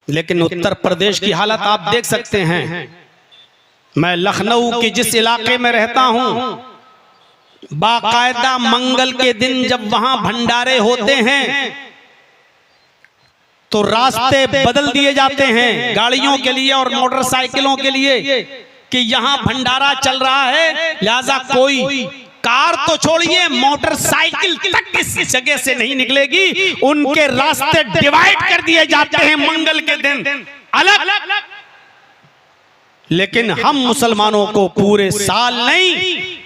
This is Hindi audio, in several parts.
लेकिन उत्तर प्रदेश की हालत आप देख सकते हैं। मैं लखनऊ के जिस इलाके में रहता हूं, बाकायदा मंगल के दिन जब वहां भंडारे होते हैं तो रास्ते बदल दिए जाते हैं गाड़ियों के लिए और मोटरसाइकिलों के लिए कि यहां भंडारा चल रहा है, लिहाजा कोई कार तो छोड़िए मोटरसाइकिल तक इस जगह से नहीं निकलेगी। उनके रास्ते डिवाइड कर दिए जाते हैं मंगल के दिन अलग। लेकिन हम मुसलमानों को पूरे साल नहीं,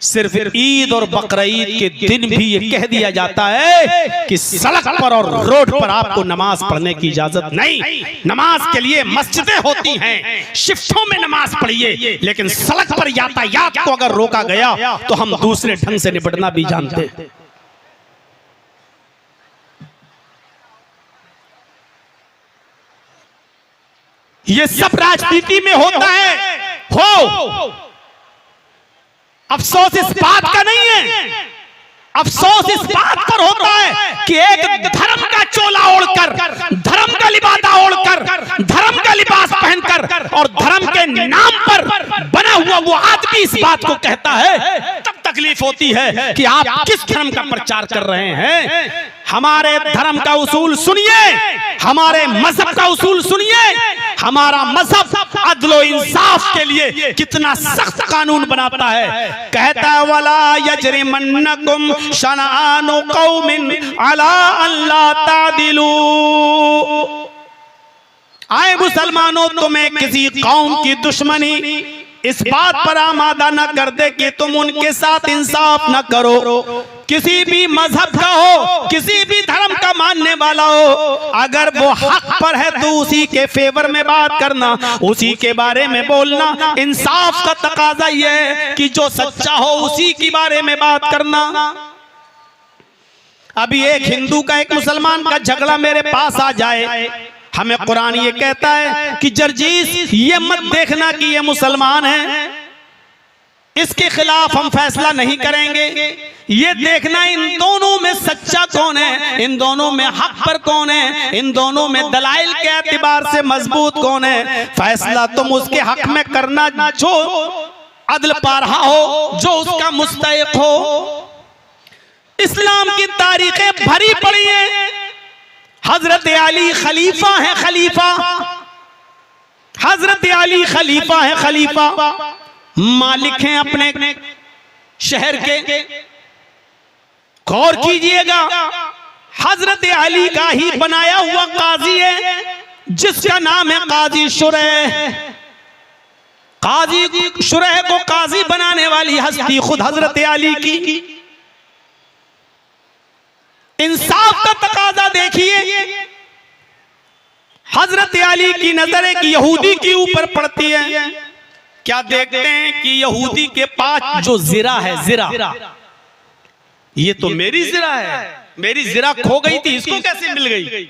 सिर्फ ईद और बकरीद के दिन भी ये कह दिया जाता है कि सड़क पर और रोड पर आपको नमाज पढ़ने की इजाजत नहीं। नमाज के लिए मस्जिदें होती हैं, शिफ्टों में नमाज पढ़िए, लेकिन सड़क पर यातायात को अगर रोका गया तो हम दूसरे ढंग से निपटना भी जानते हैं। ये सब राजनीति में होता है। हो अफसोस इस बात का नहीं है, अफसोस इस बात पर होता है कि एक धर्म का चोला ओढ़कर, धर्म का लिबासा ओढ़कर, धर्म का लिबास पहनकर और धर्म के नाम पर बना हुआ वो आदमी इस बात को कहता है, तब तकलीफ होती है कि आप किस धर्म का प्रचार कर रहे हैं। हमारे धर्म का उसूल सुनिए, हमारे मजहब का उसूल सुनिए। हमारा मजहब अदल और इंसाफ के लिए कितना सख्त कानून बनाता है। कहता है वला यजरिमन्नकुम शनआनु कौमिन अला अल्ला तादिलू। आए मुसलमानों, तुम्हें किसी कौम की दुश्मनी इस बात पर आमादा न कर दे कि तुम उनके साथ इंसाफ न करो। किसी भी मजहब का हो, किसी भी धर्म का मानने वाला हो, अगर वो हक पर है तो उसी के फेवर में बात करना, उसी के बारे में बोलना। इंसाफ का तकाजा ये है कि जो सच्चा हो उसी के बारे में बात करना। अभी एक हिंदू का एक मुसलमान का झगड़ा मेरे पास आ जाए, हमें कुरान ये कहता है कि जर्जीस ये मत देखना कि ये मुसलमान है, इसके खिलाफ हम फैसला नहीं करेंगे। ये देखना इन दोनों में सच्चा कौन है, इन दोनों में हक पर कौन है, इन दोनों में दलाइल के एतबार से मजबूत कौन है। फैसला तुम उसके हक में करना जो अदल पा रहा हो, जो उसका मुस्तहिक हो। इस्लाम की तारीखें भरी पड़ी हैं। हजरत अली खलीफा है, खलीफा हजरत अली खलीफा है, खलीफा मालिक हैं अपने शहर के। गौर कीजिएगा, हजरत अली का ही बनाया हुआ काजी है जिसका नाम है काजी शुरैह। काजी शुरैह को काजी बनाने वाली हस्ती खुद हजरत अली की। इंसाफ का तकाजा देखिए, हजरत अली की नजर एक यहूदी के ऊपर पड़ती है। क्या देखते हैं कि यहूदी के पास जो जिरा है, जिरा, ये तो मेरी जिरा है, मेरी जिरा खो गई थी, इसको कैसे मिल गई।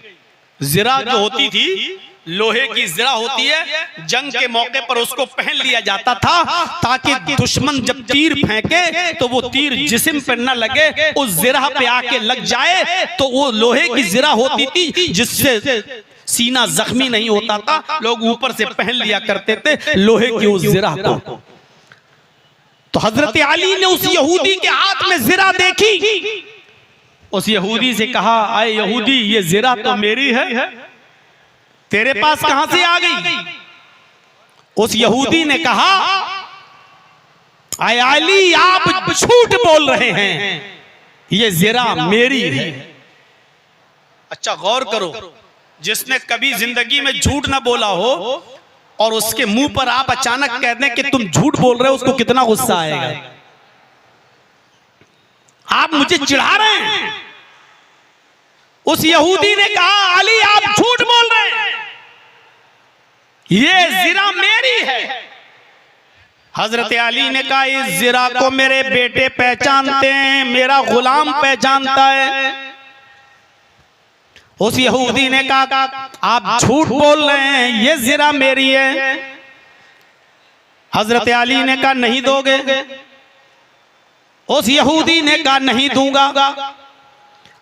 जिरा जो होती थी, लोहे की जिरा होती है, जंग के मौके पर उसको पहन लिया जाता था ताकि दुश्मन जब तीर फेंके तो वो तीर जिस्म पर न लगे, उस जिरा पे आके लग जाए। तो वो लोहे की जिरा होती थी जिससे सीना जख्मी नहीं होता था, लोग ऊपर से पहन लिया करते थे लोहे की उस जिरा को। तो हजरत अली ने उस यहूदी के हाथ में जिरा देखी, उस यहूदी से कहा, आए यहूदी, ये जिरा तो मेरी है, तेरे पास कहां से आ गई। उस यहूदी ने कहा, आए अली, आप झूठ बोल रहे हैं, ये जिरा मेरी है। अच्छा गौर करो, जिसने कभी जिंदगी में झूठ ना बोला हो और उसके मुंह पर आप अचानक कह दें कि तुम झूठ बोल रहे हो, उसको कितना गुस्सा आएगा। आप मुझे चिढ़ा रहे हैं। उस यहूदी ने कहा, अली आप झूठ बोल रहे हैं, ये जिरा मेरी है। हजरत अली ने कहा, इस जिरा को मेरे बेटे पहचानते हैं, मेरा गुलाम पहचानता है। उस यहूदी ने कहा, आप झूठ बोल रहे हैं, ये जिरा मेरी है। हजरत अली ने कहा, नहीं दोगे। उस यहूदी ने कहा, नहीं दूंगा।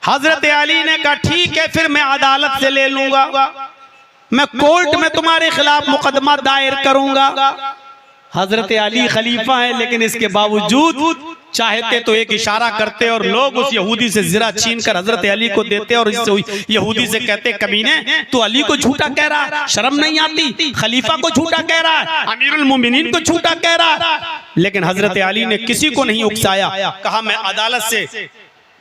हजरत अली ने कहा, ठीक है, फिर मैं अदालत से ले लूंगा। मैं कोर्ट में तुम्हारे खिलाफ मुकदमा दायर करूंगा। हजरत अली खलीफा है, लेकिन इसके बावजूद चाहते तो एक इशारा करते और लोग उस यहूदी से जिरा छीन कर हजरत अली को देते और इससे यहूदी से कहते, कमीने तू अली को झूठा कह रहा, शर्म नहीं आती, खलीफा को झूठा कह रहा, अमीरुल मोमिनीन को झूठा कह रहा। लेकिन हजरत अली ने किसी को नहीं उकसाया, कहा मैं अदालत से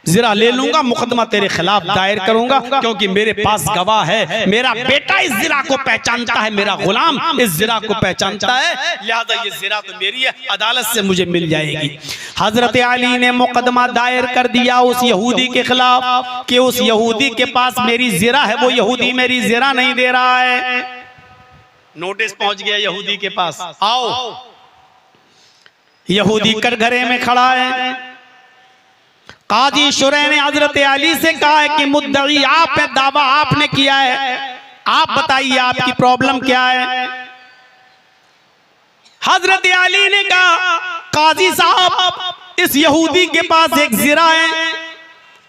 जिरा ले लूंगा, मुकदमा तेरे खिलाफ दायर करूंगा, क्योंकि मेरे पास गवाह है, मेरा बेटा इस जिरा को पहचानता है, मेरा गुलाम इस जिरा को पहचानता है, लिहाजा ये जिरा तो मेरी है, अदालत से मुझे मिल जाएगी। हजरत अली ने मुकदमा दायर कर दिया उस यहूदी के खिलाफ कि उस यहूदी के पास मेरी जिरा है, वो यहूदी मेरी जिरा नहीं दे रहा है। नोटिस पहुंच गया यहूदी के पास, आओ। यहूदी कटघरे में खड़ा है। काजी शुरैह ने हजरत अली से कहा है कि मुद्दई आप है, दावा आपने किया है, आप बताइए आपकी प्रॉब्लम क्या है। हजरत अली ने कहा, काजी साहब, इस यहूदी के पास एक जिरा है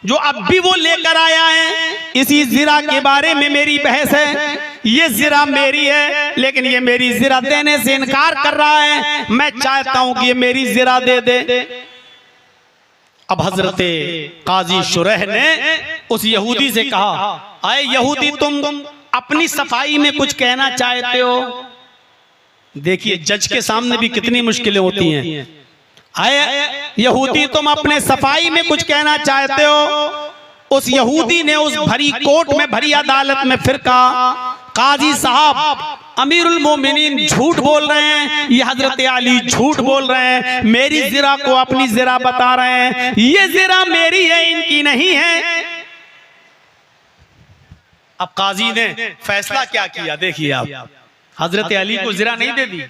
जो अब भी वो लेकर आया है, इसी जिरा के बारे में मेरी बहस है। ये जिरा मेरी है, लेकिन ये मेरी जिरा देने से इनकार कर रहा है, मैं चाहता हूं कि ये मेरी जिरा दे दे। अब हजरत काजी शुरैह ने उस यहूदी से कहा, अरे यहूदी, तुम अपनी सफाई में कुछ कहना चाहते हो? देखिए जज के सामने भी कितनी मुश्किलें होती हैं। अरे यहूदी, तुम अपने सफाई में कुछ कहना चाहते हो? उस यहूदी ने उस भरी कोर्ट में, भरी अदालत में फिर कहा, काजी साहब, अमीरुल मोमिनीन झूठ बोल रहे हैं, ये हजरत अली झूठ बोल रहे हैं, मेरी जिरा को अपनी जिरा बता रहे हैं, ये जिरा मेरी है, इनकी नहीं है। अब काजी ने फैसला क्या किया देखिए आप, हजरत अली को जिरा नहीं दे दी।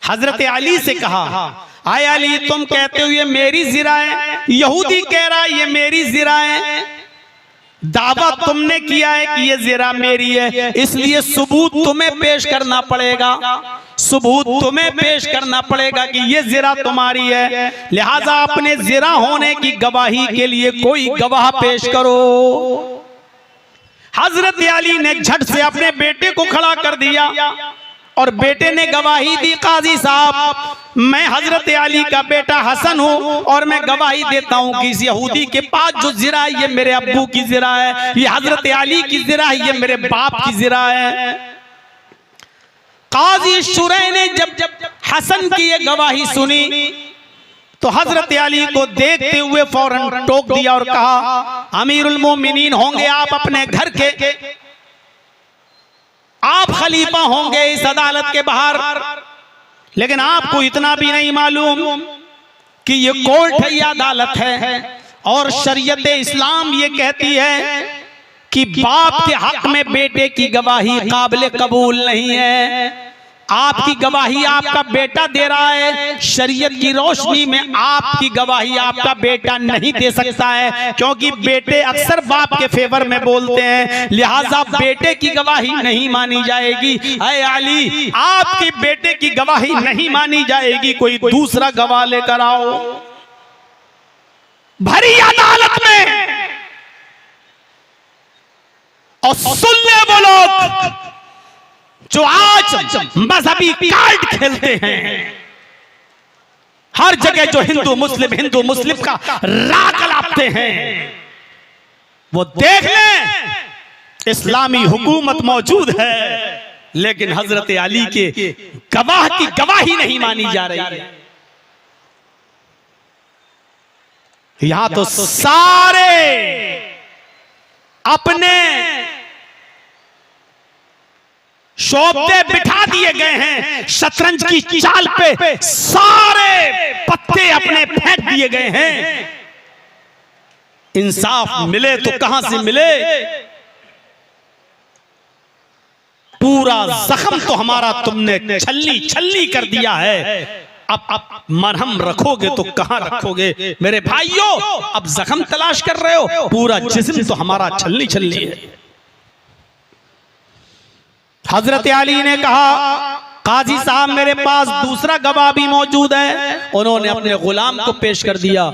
हजरत अली से कहा, आय अली, तुम कहते हो ये मेरी जिरा है, यहूदी कह रहा है ये मेरी जिरा है, दावा तुमने किया है कि ये जिरा मेरी है, इसलिए सबूत तुम्हें पेश करना पड़ेगा, सबूत तुम्हें पेश करना पड़ेगा कि ये जिरा तुम्हारी है, लिहाजा अपने जिरा होने की गवाही के लिए कोई गवाह पेश करो। हजरत अली ने झट से अपने बेटे को खड़ा कर दिया और बेटे ने गवाही दी, काजी साहब, मैं हजरत अली का बेटा हसन हूं और मैं गवाही देता हूं कि इस यहूदी के पास जो जिरा है ये मेरे अब्बू की जिरा है, ये हजरत अली की जिरा है, ये मेरे बाप की जिरा है। काजी शुरैह ने जब हसन की ये गवाही सुनी तो हजरत अली को देखते हुए फौरन टोक दिया और कहा, अमीरुल मोमिनीन होंगे आप अपने घर के, आप खलीफा होंगे इस अदालत के बाहर, लेकिन आपको इतना भी नहीं मालूम कि ये कोर्ट है, ये अदालत है, और शरीयत इस्लाम ये कहती है कि बाप के हक में बेटे की गवाही काबिल कबूल नहीं है। आपकी गवाही आपका बेटा दे रहा है, शरीयत की रोशनी में आपकी गवाही आपका बेटा नहीं दे सकता है, क्योंकि बेटे अक्सर बाप के फेवर में बोलते हैं, लिहाजा बेटे की गवाही नहीं मानी जाएगी। ऐ अली, आपके बेटे की गवाही नहीं मानी जाएगी, कोई दूसरा गवाह लेकर आओ। भरी अदालत में और सुन ले वो लोग जो आज मजहबी कार्ड खेलते हैं, हर जगह जो हिंदू मुस्लिम का राग लाते हैं, वो देख लें इस्लामी हुकूमत मौजूद है, लेकिन हजरत अली के गवाह की गवाही नहीं मानी जा रही है। यहां तो सारे अपने शोबे बिठा दिए गए हैं, शतरंज की चाल पे सारे पत्ते अपने फेंक दिए गए हैं। इंसाफ मिले तो कहां से मिले? पूरा जख्म तो हमारा तुमने छल्ली छल्ली कर दिया है, अब मरहम रखोगे तो कहां रखोगे मेरे भाइयों? अब जख्म तलाश कर रहे हो, पूरा जिस्म तो हमारा छल्ली छल्ली है। हजरत अली ने कहा, काजी साहब मेरे पास दूसरा गवाह भी मौजूद है। उन्होंने अपने गुलाम को पेश कर दिया।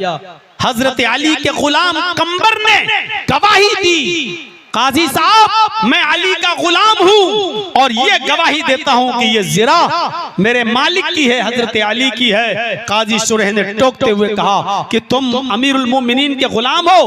हजरत अली के गुलाम कंबर ने गवाही दी। काजी साहब मैं अली का गुलाम हूं और ये गवाही देता हूं कि ये जिरा मेरे मालिक की है, हजरत अली की है। काजी शुरह ने टोकते हुए कहा कि तुम अमीरुल मोमिनीन के गुलाम हो।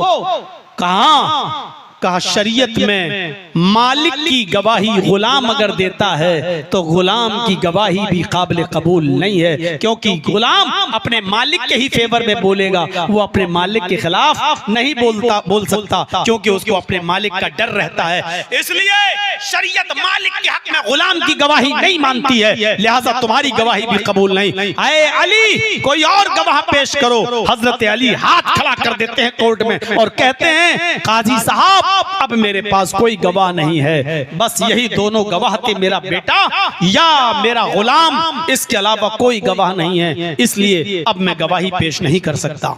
कहा शरीयत में मालिक की गवाही गुलाम अगर देता है तो गुलाम की गवाही भी काबिल कबूल नहीं है, क्योंकि गुलाम अपने मालिक के ही फेवर में बोलेगा, वो अपने मालिक के खिलाफ नहीं बोल सकता, क्योंकि उसको अपने मालिक का डर रहता है। इसलिए शरीयत मालिक के हक में गुलाम की गवाही नहीं मानती है, लिहाजा तुम्हारी गवाही भी कबूल नहीं। आए अली कोई और गवाह पेश करो। हजरत अली हाथ खड़ा कर देते हैं कोर्ट में और कहते हैं काजी साहब अब मेरे पास कोई गवाह नहीं है, बस यही दोनों गवाह थे, मेरा बेटा या मेरा गुलाम, इसके अलावा कोई गवाह नहीं है, इसलिए अब मैं गवाही पेश नहीं कर सकता।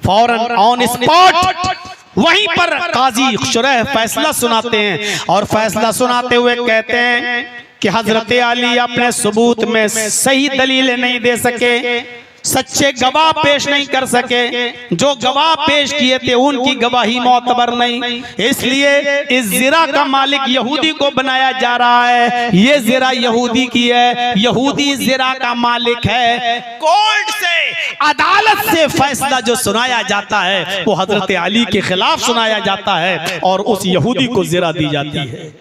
फौरन ऑन स्पॉट वहीं पर काजी शुरह फैसला सुनाते हैं और फैसला सुनाते हुए कहते हैं कि हजरत अली अपने सबूत में सही दलीलें नहीं दे सके, सच्चे गवाह पेश नहीं कर सके, जो गवाह पेश किए थे उनकी गवाही मोतबर नहीं, इसलिए इस जिरा का मालिक यहूदी को बनाया जा रहा है। ये जिरा यहूदी की है, यहूदी जिरा का मालिक है। कोर्ट से, अदालत से फैसला जो सुनाया जाता है वो हजरत अली के खिलाफ सुनाया जाता है और उस यहूदी को जिरा दी जाती है।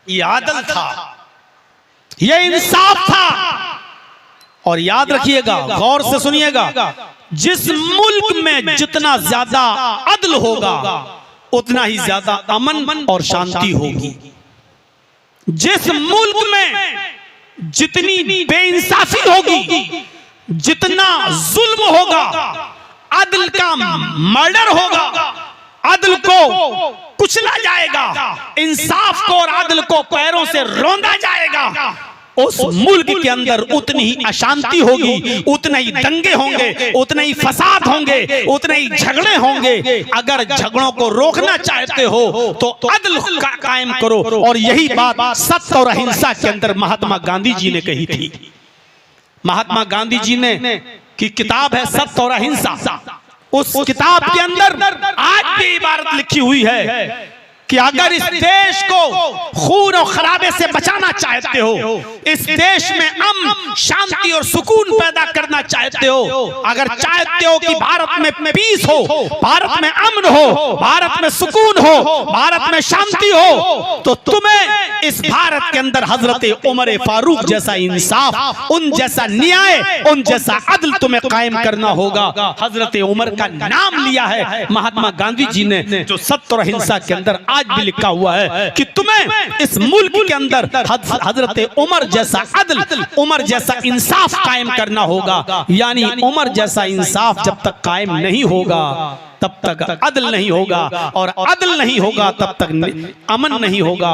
ये आदल था, ये इंसाफ था। और याद रखिएगा, गौर से सुनिएगा, जिस मुल्क में जितना ज्यादा अदल होगा उतना ही ज्यादा अमन और शांति होगी। जिस मुल्क में जितनी बेइंसाफी होगी, जितना जुल्म होगा, अदल का मर्डर होगा, अदल को कुचला जाएगा, इंसाफ को और अदल को पैरों से रौंदा जाएगा, उस मुल्क के अंदर उतनी ही अशांति होगी, उतने ही दंगे होंगे, उतने ही फसाद होंगे, उतने ही झगड़े होंगे। अगर झगड़ों को रोकना चाहते हो तो अदल का कायम करो। और यही बात सत्य और अहिंसा के अंदर महात्मा गांधी जी ने कही थी। महात्मा गांधी जी ने की किताब है सत्य और अहिंसा, उस किताब के अंदर आज भी इबारत लिखी हुई है कि अगर इस देश को खून और खराबे से बचाना चाहते हो, इस देश में अमन, शांति और सुकून पैदा करना चाहते हो, अगर चाहते हो कि भारत में पीस हो, भारत में अमन हो, भारत में सुकून हो, भारत में शांति हो, तो तुम्हें इस भारत के अंदर हजरत उमर फारूक जैसा इंसाफ, उन जैसा न्याय, उन जैसा अदल तुम्हें कायम करना होगा। हजरत उमर का नाम लिया है महात्मा गांधी जी ने, जो सत्य और अहिंसा के अंदर आज भी लिखा हुआ है कि तुम्हें इस मुल्क के अंदर हजरत उमर जैसा अदल, उमर जैसा इंसाफ कायम करना होगा। यानी उमर जैसा इंसाफ जब तक कायम नहीं होगा तब तक अदल नहीं होगा, और अदल नहीं होगा तब तक अमन नहीं होगा।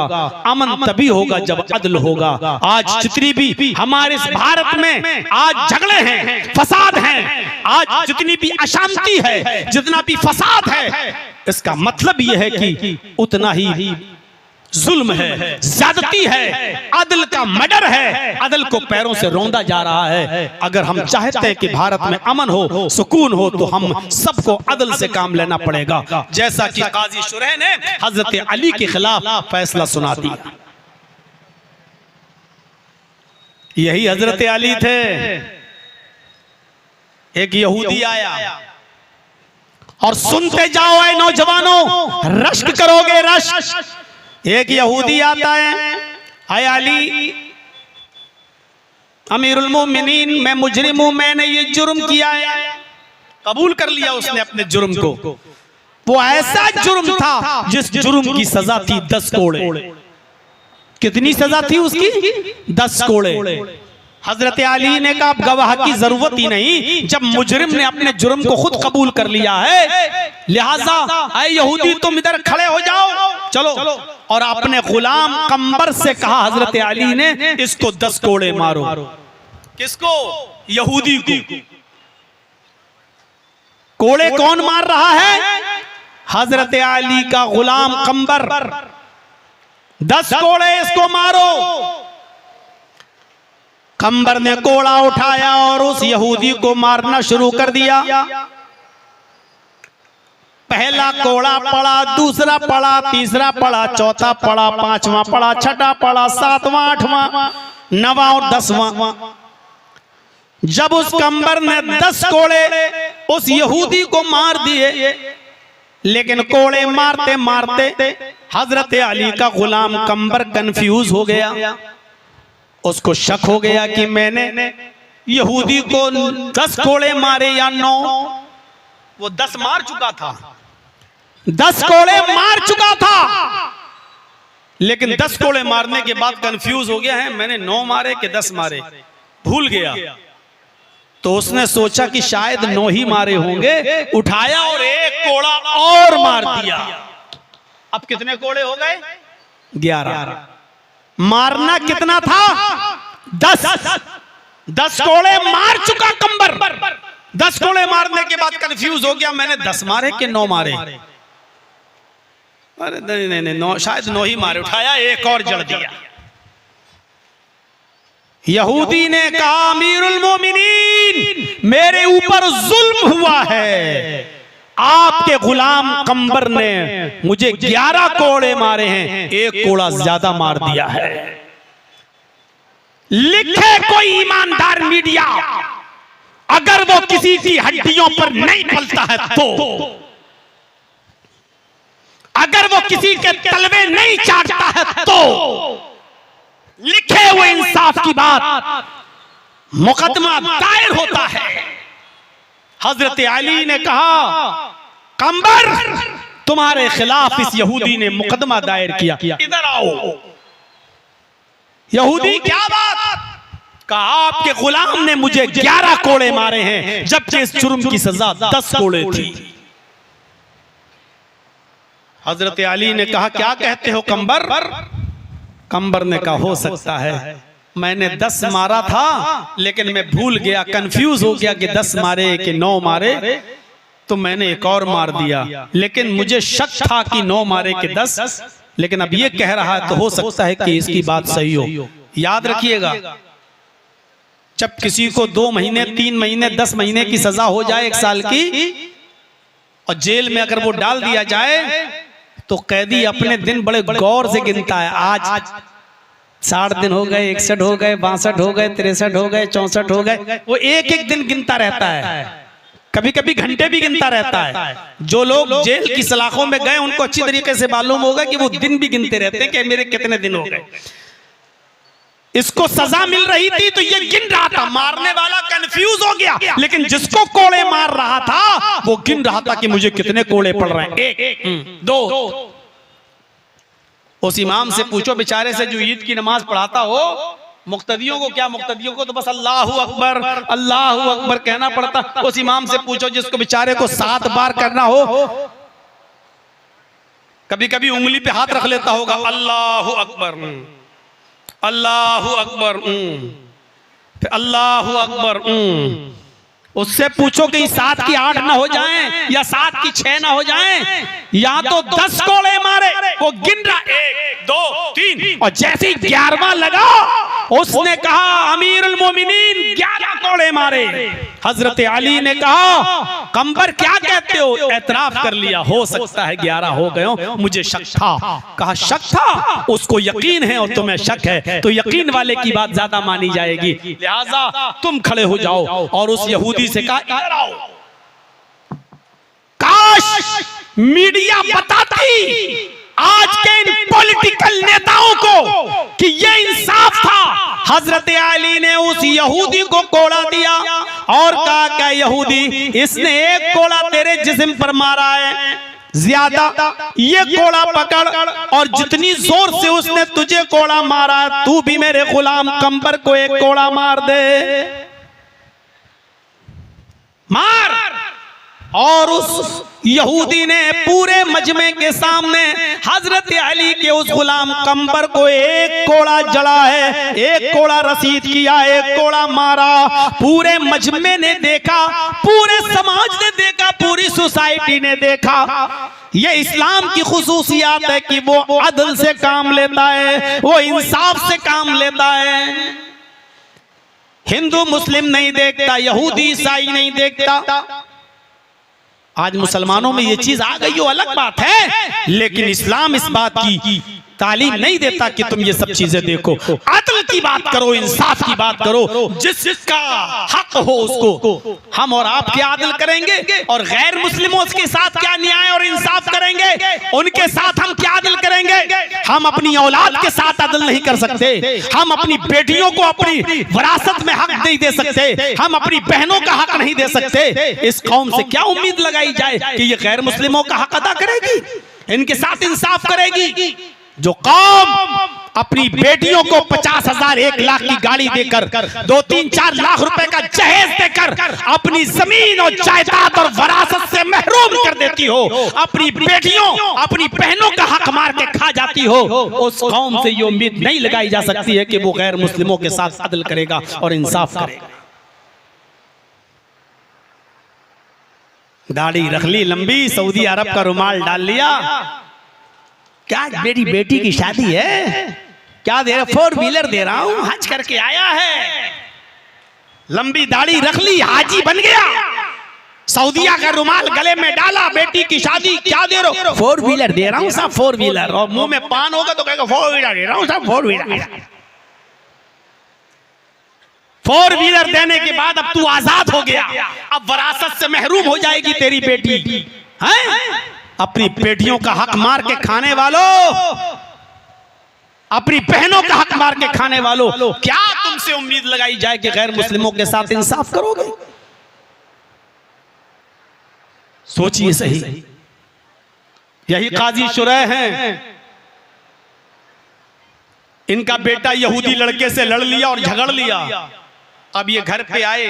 अमन तभी होगा जब अदल होगा। आज जितनी भी हमारे इस भारत में आज झगड़े हैं, फसाद हैं, आज जितनी भी अशांति है, जितना भी फसाद है, इसका मतलब यह है कि उतना ही जुल्म है, ज्यादती है, अदल का मर्डर है, अदल को पैरों से रौंदा जा रहा है। अगर हम चाहते हैं कि भारत में अमन हो, सुकून हो, तो हम सबको अदल से काम लेना पड़ेगा, जैसा कि काजी शुरह ने हजरत अली के खिलाफ फैसला सुना दिया। यही हजरत अली थे। एक यहूदी आया और सुनते जाओ ऐ नौजवानों, रश्क करोगे रश्क। एक यहूदी आता है, आय अली अमीरुल मोमिनीन, मैं मुजरिम हूं, मैंने ये जुर्म किया है। कबूल कर लिया उसने अपने जुर्म को। वो ऐसा जुर्म था जिस जुर्म की सजा थी 10 कोड़े। कितनी सजा थी उसकी? 10 कोड़े। हजरत अली ने कहा अब गवाह की जरूरत ही नहीं, जब मुजरिम ने अपने जुर्म को खुद कबूल कर लिया है, लिहाजा ऐ यहूदी तुम इधर खड़े हो जाओ, चलो। और अपने गुलाम कंबर से कहा हजरत अली ने, इसको 10 कोड़े मारो। किसको? यहूदी को। कोड़े कौन मार रहा है? हजरत अली का गुलाम कंबर। 10 कोड़े इसको मारो। कंबर ने कोड़ा उठाया और उस यहूदी को मारना शुरू कर दिया। पहला कोड़ा पड़ा, दूसरा पड़ा, तीसरा पड़ा, चौथा पड़ा, पांचवा पड़ा, छठा पड़ा, सातवां, आठवां, नवा और 10वां। जब उस कंबर ने 10 कोड़े उस यहूदी को मार दिए, लेकिन कोड़े मारते मारते हजरत अली का गुलाम कंबर कंफ्यूज हो गया। उसको शक हो गया कि मैंने यहूदी को 10 कोड़े मारे या 9। वो 10 मार चुका था, 10 कोड़े मार चुका था, लेकिन 10 कोड़े मारने के बाद कंफ्यूज हो गया है, मैंने 9 मारे कि 10 मारे, भूल गया। तो उसने सोचा कि शायद 9 ही मारे होंगे, उठाया और 1 कोड़ा और मार दिया। अब कितने कोड़े हो गए? 11। मारना कितना था? 10 कोड़े मार चुका कंबर। 10 कोड़े मारने के बाद कंफ्यूज हो गया, मैंने 10 मारे कि 9 मारे। अरे नहीं, 9, शायद 9 ही मारे। उठाया, 1 और जड़ दिया। यहूदी ने कहा, अमीरुल मोमिनीन, मेरे ऊपर जुल्म हुआ है, आपके गुलाम कंबर ने मुझे 11 कोड़े मारे हैं, 1 कोड़ा ज्यादा मार दिया है। लिखे कोई ईमानदार मीडिया, अगर वो किसी की हड्डियों पर नहीं पलता है तो, अगर वो किसी के तलवे नहीं चाटता है तो, लिखे हुए इंसाफ की बात, मुकदमा दायर होता है। हजरत अली ने कहा, कंबर, तुम्हारे खिलाफ इस यहूदी ने मुकदमा दायर किया, इधर आओ। यहूदी, क्या बात? कहा, आपके गुलाम ने मुझे 11 कोड़े मारे हैं, जबकि इस जुर्म की सजा 10 कोड़े थी। हजरत अली ने कहा, क्या कहते हो कंबर? कंबर ने कहा, हो सकता है मैंने 10 मारा था, लेकिन मैं भूल गया, कंफ्यूज हो गया कि 10 मारे कि 9 मारे, तो मैंने 1 और मार दिया। लेकिन मुझे शक था कि 9 मारे कि 10, लेकिन अब ये कह रहा है तो हो सकता है कि इसकी बात सही हो। याद रखिएगा, जब किसी को 2 महीने, 3 महीने, 10 महीने की सजा हो जाए, 1 साल की, और जेल में अगर वो डाल दिया जाए, तो कैदी अपने दिन बड़े गौर से गिनता है। आज 60 दिन हो गए, 61 हो गए, 62 हो गए, 63 हो गए, 64 हो गए, वो एक दिन गिनता रहता है। कभी कभी घंटे भी गिनता रहता है। जो लोग जेल की सलाखों में गए, उनको अच्छी तरीके से मालूम होगा कि वो दिन भी गिनते रहते हैं कि मेरे कितने दिन हो गए। इसको सजा मिल रही थी तो ये गिन रहा था, मारने वाला कंफ्यूज हो गया, लेकिन जिसको कोड़े मार रहा था वो गिन रहा था कि मुझे कितने कोड़े पड़ रहे हैं। 1, 2। उस इमाम से पूछो बेचारे से जो ईद की नमाज पढ़ाता हो, मुक्तदियों को क्या, मुक्तदियों को तो बस अल्लाहु अकबर, अल्लाहु अकबर कहना पड़ता। उस इमाम से पूछो जिसको बेचारे को 7 बार करना हो, कभी कभी उंगली पे हाथ रख लेता होगा, अल्लाहु अकबर, अल्लाहु अकबर, फिर अल्लाहु अकबर। उससे पूछो कि 7 की 8 ना हो जाएं, या 7 की 6 ना हो जाएं, या तो 10 कोड़े मारे, वो गिन रहा 1, 2, 3, और जैसे ही 11वां लगा, उसने कहा, अमीरुल मोमिनीन 11 कोड़े मारे। हजरत अली ने कहा, कंबर क्या कहते हो? एतराफ कर लिया, हो सकता है 11 हो गए हो, मुझे शक था। कहा, शक था? उसको यकीन है और तुम्हें शक है, तो यकीन वाले की बात ज्यादा मानी जाएगी, लिहाजा तुम खड़े हो जाओ। और उस यहूदी से कहा, इधर आओ। काश मीडिया बताती आज के इन पॉलिटिकल नेताओं को कि ये इंसाफ था। हजरत अली ने उस यहूदी को कोड़ा दिया और कहा, क्या यहूदी, इसने 1 कोड़ा तेरे जिस्म पर मारा है ज्यादा, ये कोड़ा पकड़, और जितनी जोर से उसने तुझे कोड़ा मारा है, तू भी मेरे गुलाम कंबर को 1 कोड़ा मार दे, मार। और उस यहूदी ने पूरे मजमे के सामने हजरत अली के उस गुलाम कंबर को 1 कोड़ा जड़ा है, 1 कोड़ा रसीद किया, 1 कोड़ा मारा। पूरे मजमे ने देखा, पूरे समाज ने देखा, पूरी सोसाइटी ने देखा। ये इस्लाम की खुसूसियात है कि वो अदल से काम लेता है, वो इंसाफ से काम लेता है। हिंदू मुस्लिम नहीं देखता, यहूदी ईसाई नहीं देखता। आज मुसलमानों में ये चीज आ गई हो अलग बात है, लेकिन इस्लाम इस बात की तालीम नहीं देता कि तुम ये सब चीजें देखो। अदल की बात करो, इंसाफ की बात करो, जिसका हक हो उसको हम और आप क्या अदल करेंगे, और गैर मुस्लिमों के साथ क्या न्याय और इंसाफ करेंगे, उनके साथ हम क्या अदल करेंगे। हम अपनी औलाद के साथ अदल नहीं कर सकते, हम अपनी बेटियों को अपनी विरासत में हक नहीं दे सकते, हम अपनी बहनों का हक नहीं दे सकते। इस कौम से क्या उम्मीद लगाई जाए कि ये गैर मुस्लिमों का हक अदा करेगी, इनके साथ इंसाफ करेगी। जो कौम अपनी बेटियों को 50,000 1 लाख की गाड़ी देकर 2-3-4 लाख रुपए का जहेज देकर अपनी जमीन और जायदाद और विरासत से महरूम कर देती हो, अपनी बेटियों अपनी बहनों का हक मार के खा जाती हो, उस कौम से ये उम्मीद नहीं लगाई जा सकती है कि वो गैर मुस्लिमों के साथ अदल करेगा और इंसाफ करेगा। दाढ़ी रख ली लंबी, सऊदी अरब का रुमाल डाल लिया, क्या मेरी बेटी की शादी है, क्या दे रहा, 4 व्हीलर दे रहा हूं, हज करके आया है, लंबी दाढ़ी रख ली, हाजी बन गया, सऊदिया का रुमाल गले में डाला, बेटी की शादी, क्या दे रहे हो, 4 व्हीलर दे रहा हूं साहब, 4 व्हीलर, और मुंह में पान होगा तो कहेगा 4 व्हीलर दे रहा हूं साहब, 4 व्हीलर। 4 व्हीलर देने के बाद अब तू आजाद हो गया, अब विरासत से महरूम हो जाएगी तेरी बेटी है। अपनी बेटियों का हक मार के खाने वालों, अपनी बहनों का हक मार के खाने वालों, क्या तुमसे उम्मीद लगाई जाए कि गैर मुस्लिमों के साथ इंसाफ करोगे। सोचिए सही। यही काजी शुरैह हैं, इनका बेटा यहूदी लड़के से लड़ लिया और झगड़ लिया। अब ये घर पे आए,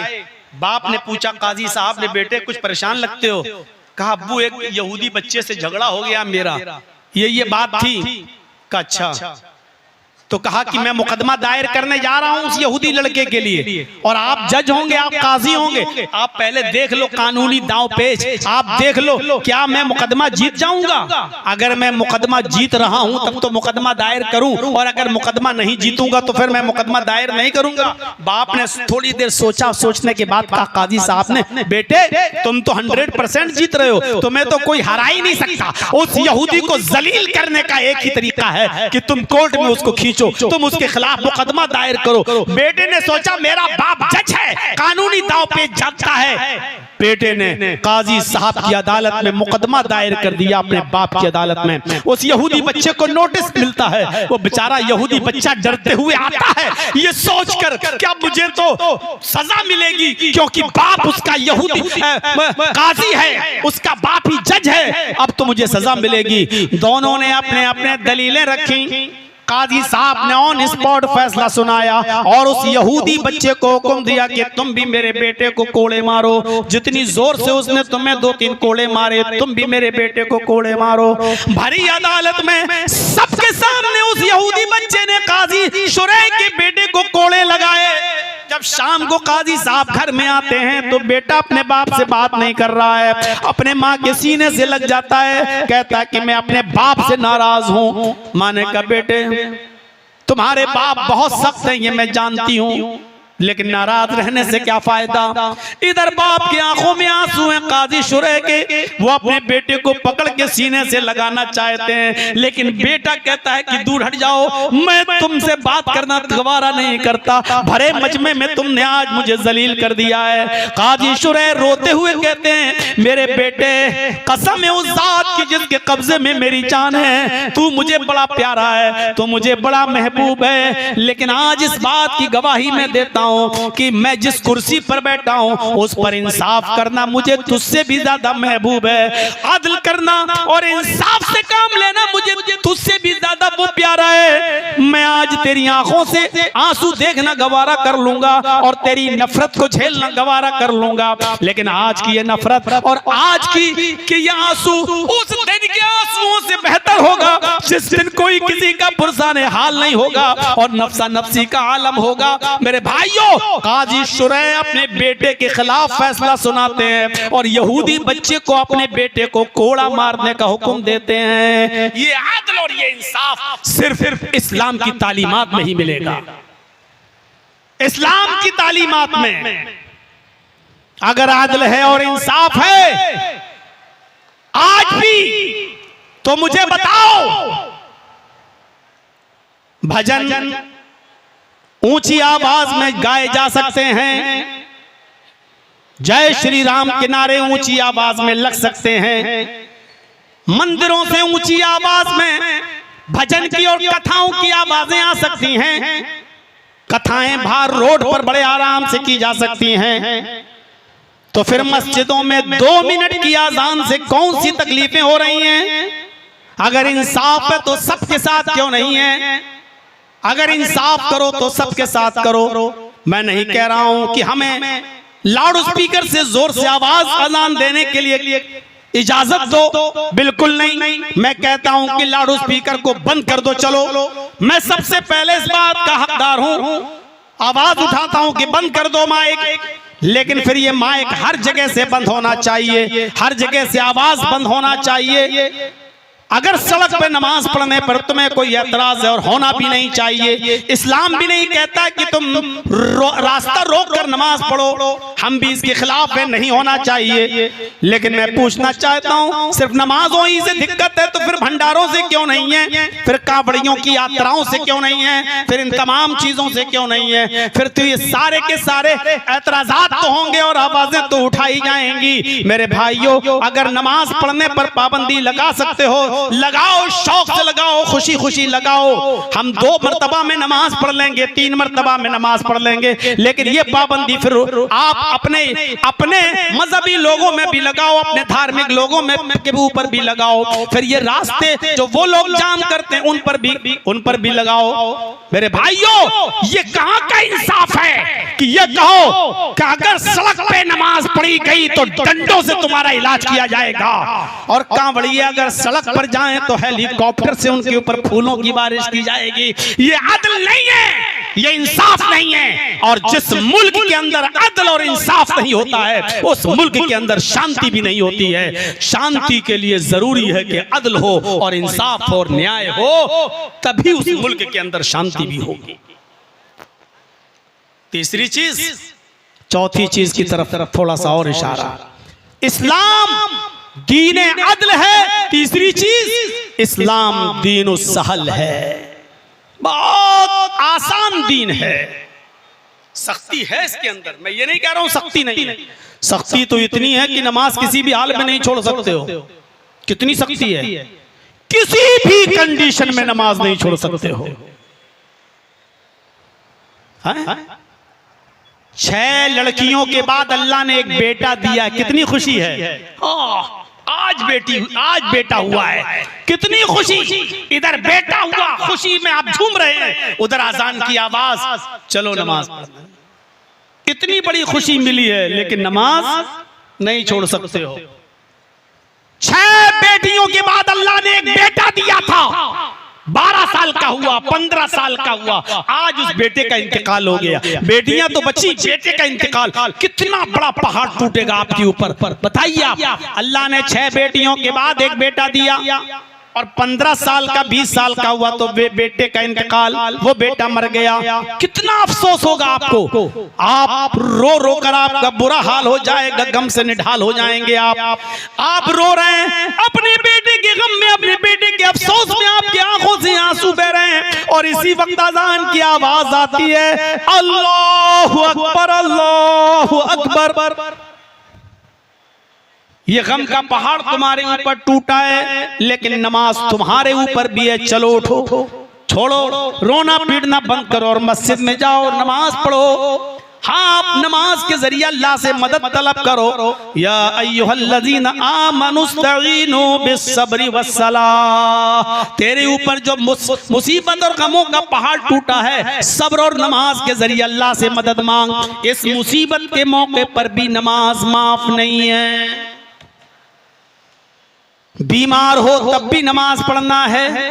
बाप ने पूछा काजी साहब ने, बेटे कुछ परेशान लगते हो। कहा अब्बू एक यहूदी बच्चे से झगड़ा हो गया मेरा, ये बात थी। कहा अच्छा, तो कहा कि मैं मुकदमा दायर करने जा रहा हूं उस यहूदी लड़के के लिए, और आप जज होंगे, आप काजी होंगे, आप पहले देख लो कानूनी दांव पेच, आप देख लो क्या मैं मुकदमा जीत जाऊंगा। अगर मैं मुकदमा जीत रहा हूं तब तो मुकदमा दायर करूं, और अगर मुकदमा नहीं जीतूंगा तो फिर मैं मुकदमा दायर नहीं करूंगा। बाप ने थोड़ी देर सोचा, सोचने के बाद कहा काजी साहब ने, बेटे तुम तो 100% जीत रहे हो, तुम्हें तो कोई हरा ही नहीं सकता। उस यहूदी को जलील करने का एक ही तरीका है कि तुम कोर्ट में उसको खींचो, तुम उसके खिलाफ मुकदमा दायर करो। बेटे ने सोचा मेरा बाप जज है, कानूनी दांव पेच जानता है। बेटे ने काजी साहब की अदालत में मुकदमा दायर कर दिया, अपने बाप की अदालत में। उस यहूदी बच्चे को नोटिस मिलता है, वो बेचारा यहूदी बच्चा डरते हुए आता है, ये सोचकर क्या मुझे तो सजा मिलेगी क्योंकि बाप उसका यहूदी काजी है, उसका बाप ही जज है, अब तो मुझे सजा मिलेगी। दोनों ने अपने अपने दलीलें रखी। काजी साहब ने ऑन स्पॉट फैसला सुनाया और उस यहूदी बच्चे को हुक्म दिया कि तुम भी मेरे बेटे को कोड़े मारो। जितनी जोर से उसने तुम्हें 2-3 कोड़े मारे, तुम भी मेरे बेटे को कोड़े मारो। भरी अदालत में सबके सामने उस यहूदी बच्चे ने काजी शुरैह के बेटे को कोड़े लगाए। जब शाम को काजी साहब घर में आते हैं तो बेटा अपने बाप से बात नहीं कर रहा है, अपने माँ के सीने से लग जाता है, कहता है कि मैं अपने बाप से नाराज हूँ। माँ ने कहा बेटे तुम्हारे बाप बहुत सख्त हैं, ये मैं जानती हूँ, लेकिन नाराज रहने से क्या फायदा। इधर बाप की आंखों में आंसू हैं काजी शुरैह के, वो अपने बेटे को पकड़ के सीने से लगाना चाहते हैं, लेकिन बेटा कहता है कि दूर हट जाओ, मैं तुमसे बात करना गवारा नहीं करता, भरे मजमे में तुमने आज मुझे जलील कर दिया है। काजी शुरैह रोते हुए कहते हैं मेरे बेटे कसम है उस जात की जिसके कब्जे में मेरी जान है, तू मुझे बड़ा प्यारा है, तू मुझे बड़ा महबूब है, लेकिन आज इस बात की गवाही मैं देता कि मैं जिस कुर्सी पर बैठा हूं उस पर इंसाफ करना मुझे तुझसे भी ज्यादा महबूब है। अदल करना और इंसाफ से काम लेना मुझे तुझसे भी ज्यादा वो प्यारा है। मैं आज तेरी आंखों से आंसू देखना गवारा कर लूंगा और तेरी नफरत को झेलना गवारा कर लूंगा, लेकिन आज की ये नफरत और आज की ये आंसू उस दिन के आंसुओं से बेहतर होगा जिस दिन कोई किसी का पुरसाने हाल नहीं होगा और नफसा नफसी का आलम होगा। मेरे भाइयों काजी शुरैह अपने बेटे के खिलाफ फैसला सुनाते हैं और यहूदी बच्चे को अपने बेटे को कोड़ा मारने का हुक्म देते हैं। ये आदल और ये इंसाफ सिर्फ इस्लाम की तालीमात में ही मिलेगा। इस्लाम की तालीमात में अगर आदल है और इंसाफ है आज भी तो मुझे बताओ, भजन ऊंची आवाज में गाए जा सकते हैं, जय श्री राम के नारे ऊंची आवाज में लग सकते हैं, मंदिरों से ऊंची आवाज में भजन की और कथाओं की आवाजें आ सकती हैं, कथाएं बाहर रोड पर बड़े आराम से की जा सकती हैं, तो फिर मस्जिदों में 2 मिनट की आजान से कौन सी तकलीफें हो रही हैं? अगर इंसाफ है तो सबके साथ क्यों नहीं है? अगर इंसाफ करो तो सबके साथ करो। मैं नहीं कह रहा हूं कि हमें लाउड स्पीकर से जोर से आवाज अजान देने के लिए इजाजत दो, बिल्कुल नहीं। मैं कहता हूं कि लाउड स्पीकर को बंद कर दो। चलो, मैं सबसे पहले इस बात का हकदार हूं, आवाज उठाता हूं कि बंद कर दो माइक, लेकिन फिर ये माइक हर जगह से बंद होना चाहिए, हर जगह से आवाज बंद होना चाहिए। अगर सड़क पे नमाज पढ़ने पर तुम्हें कोई एतराज है, और होना भी नहीं चाहिए, इस्लाम भी नहीं कहता कि तुम रास्ता रोक कर नमाज पढ़ो, हम भी इसके खिलाफ है, नहीं होना चाहिए। लेकिन मैं पूछना चाहता हूँ, सिर्फ नमाजों ही से दिक्कत है तो फिर भंडारों से क्यों नहीं है? फिर कावड़ियों की यात्राओं से क्यों नहीं है? फिर इन तमाम चीजों से क्यों नहीं है? फिर तो ये सारे के सारे एतराजात तो होंगे और आवाजें तो उठाई जाएंगी। मेरे भाइयों, अगर नमाज पढ़ने पर पाबंदी लगा सकते हो, लगाओ, शौक से लगाओ, खुशी खुशी लगाओ। हम 2 मर्तबा में नमाज पढ़ लेंगे, 3 मर्तबा में नमाज पढ़ लेंगे, लेकिन ये पाबंदी फिर आप अपने मजहबी लोगों में भी लगाओ, अपने धार्मिक लोगों में के ऊपर भी लगाओ। फिर ये रास्ते जो वो लोग जाम करते हैं उन पर भी लगाओ। मेरे भाइयों, ये कहां का इंसाफ है कि ये कहो कि अगर सड़क पे नमाज पढ़ी गई तो डंडों से तुम्हारा इलाज किया जाएगा, और कांवड़िया अगर सड़क पर जाएं तो हेलीकॉप्टर से उनके ऊपर फूलों की बारिश की जाएगी। ये अदल नहीं है, ये इंसाफ नहीं है। और जिस मुल्क के अंदर अदल और इंसाफ नहीं होता है, उस मुल्क के अंदर शांति भी नहीं होती है। शांति के लिए जरूरी है कि अदल हो और इंसाफ और न्याय हो, तभी उस मुल्क के अंदर शांति भी होगी। तीसरी चीज, चौथी चीज की तरफ थोड़ा सा और इशारा, इस्लाम दीन अदल है। तीसरी चीज, इस्लाम दीन सहल है, बहुत आसान दीन है। सख्ती है इसके अंदर, मैं ये नहीं कह रहा हूं सख्ती नहीं है, सख्ती तो इतनी है कि नमाज किसी भी हाल में नहीं छोड़ सकते हो। कितनी सख्ती है, किसी भी कंडीशन में नमाज नहीं छोड़ सकते हो। 6 लड़कियों के बाद अल्लाह ने एक बेटा दिया, कितनी खुशी है। आज बेटा हुआ है, कितनी खुशी। इधर बेटा हुआ, खुशी में आप झूम रहे हैं, उधर अजान की आवाज, चलो नमाज। इतनी बड़ी खुशी मिली है, लेकिन नमाज नहीं छोड़ सकते हो। 6 बेटियों के बाद अल्लाह ने एक बेटा दिया था, 12 साल का हुआ, 15 साल का हुआ, आज उस बेटे का इंतकाल हो गया। बेटियां तो बची, बेटे का इंतकाल, कितना बड़ा पहाड़ टूटेगा आपके ऊपर। बताइए आप, अल्लाह ने 6 बेटियों के बाद एक बेटा दिया, और 15 साल का 20 साल का हुआ तो बेटे का इंतकाल, वो बेटा मर गया। कितना अफसोस होगा आपको, आप रो रो कर आपका बुरा हाल हो जाएगा, गम से निढाल हो जाएंगे। आप रो रहे हैं अपने बेटे के गम में, अपने बेटे के अफसोस में, आपकी आंखों से आंसू बह रहे हैं, और इसी वक्त अज़ान की आवाज आती है, अल्लाहु अकबर, अल्लाहु अकबर। ये गम का पहाड़ तुम्हारे ऊपर टूटा है, लेकिन नमाज तुम्हारे ऊपर भी है। चलो उठो, छोड़ो रोना पीटना बंद करो और मस्जिद में जाओ, नमाज पढ़ो। हाँ, आप नमाज के जरिए अल्लाह से मदद तलब करो। या अय्युहल्लज़ीना आमनुस्तईनु बिस्सब्रि वस्सलाह। तेरे ऊपर जो मुसीबत और गमों का पहाड़ टूटा है, सब्र और नमाज के जरिए अल्लाह से मदद मांग। इस मुसीबत के मौके पर भी नमाज माफ नहीं है। बीमार हो तब भी नमाज पढ़ना है।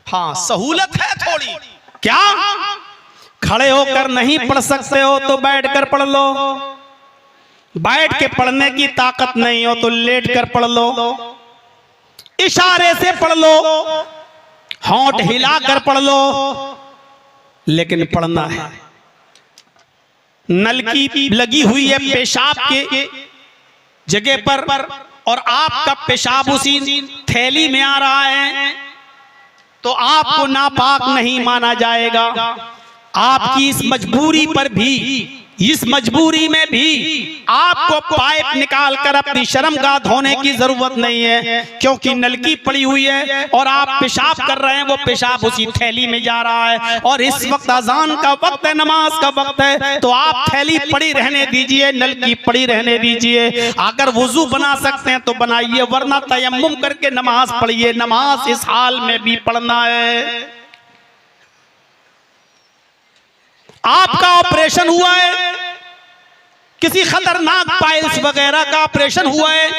हाँ, सहूलत है थोड़ी, क्या खड़े होकर नहीं पढ़ सकते हो तो बैठकर पढ़ लो, बैठ के पढ़ने की ताकत नहीं हो तो लेट कर पढ़ लो, इशारे से पढ़ लो, होंठ हिलाकर पढ़ लो, लेकिन पढ़ना है। नलकी लगी हुई है पेशाब के जगह पर और आपका पेशाब उसी थैली में आ रहा है तो आपको नापाक नहीं माना जाएगा। आपकी इस मजबूरी पर भी, इस मजबूरी में भी आपको पाइप निकाल कर अपनी शर्मगाह धोने की जरूरत नहीं है, क्योंकि नलकी पड़ी हुई है और आप पेशाब कर रहे हैं, वो पेशाब उसी थैली में जा रहा है। और इस वक्त अजान का वक्त है, नमाज का वक्त है, तो आप थैली पड़ी रहने दीजिए, नलकी पड़ी रहने दीजिए। अगर वुजू बना सकते हैं तो बनाइए, वरना तयम्मुम करके नमाज पढ़िए। नमाज इस हाल में भी पढ़ना है। आपका ऑपरेशन हुआ है, किसी खतरनाक पाइल्स वगैरह का ऑपरेशन हुआ है,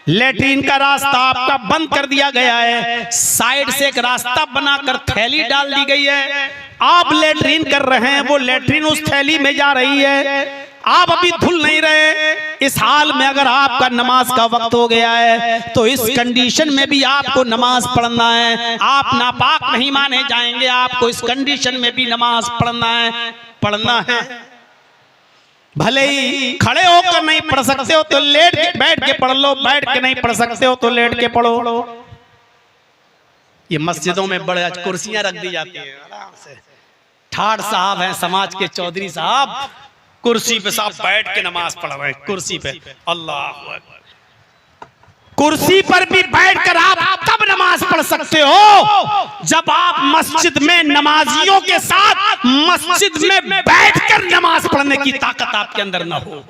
लेटरिन का रास्ता आपका बंद कर दिया गया है, साइड से एक रास्ता बनाकर थैली डाल दी गई है, आप लेटरिन कर रहे हैं, वो लेटरिन उस थैली में जा रही है, आप अभी धुल नहीं रहे। इस हाल में अगर आपका नमाज का वक्त हो गया है तो इस कंडीशन में भी आपको नमाज पढ़ना है। आप नापाक नहीं माने जाएंगे, आपको इस कंडीशन में भी नमाज पढ़ना है। भले ही खड़े होकर नहीं पढ़ सकते हो तो लेट के बैठ के पढ़ लो, बैठ के नहीं पढ़ सकते हो तो लेट के पढ़ो। ये मस्जिदों में बड़े कुर्सियां रख दी जाती है, आराम से ठाड़ साहब हैं समाज के, चौधरी साहब कुर्सी पे साहब बैठ के नमाज पढ़ रहे हैं, कुर्सी पे। अल्लाह अकबर। कुर्सी पर भी बैठकर आप तब नमाज पढ़ सकते हो जब आप मस्जिद में नमाजियों के साथ मस्जिद में बैठकर नमाज पढ़ने की ताकत आपके अंदर न हो।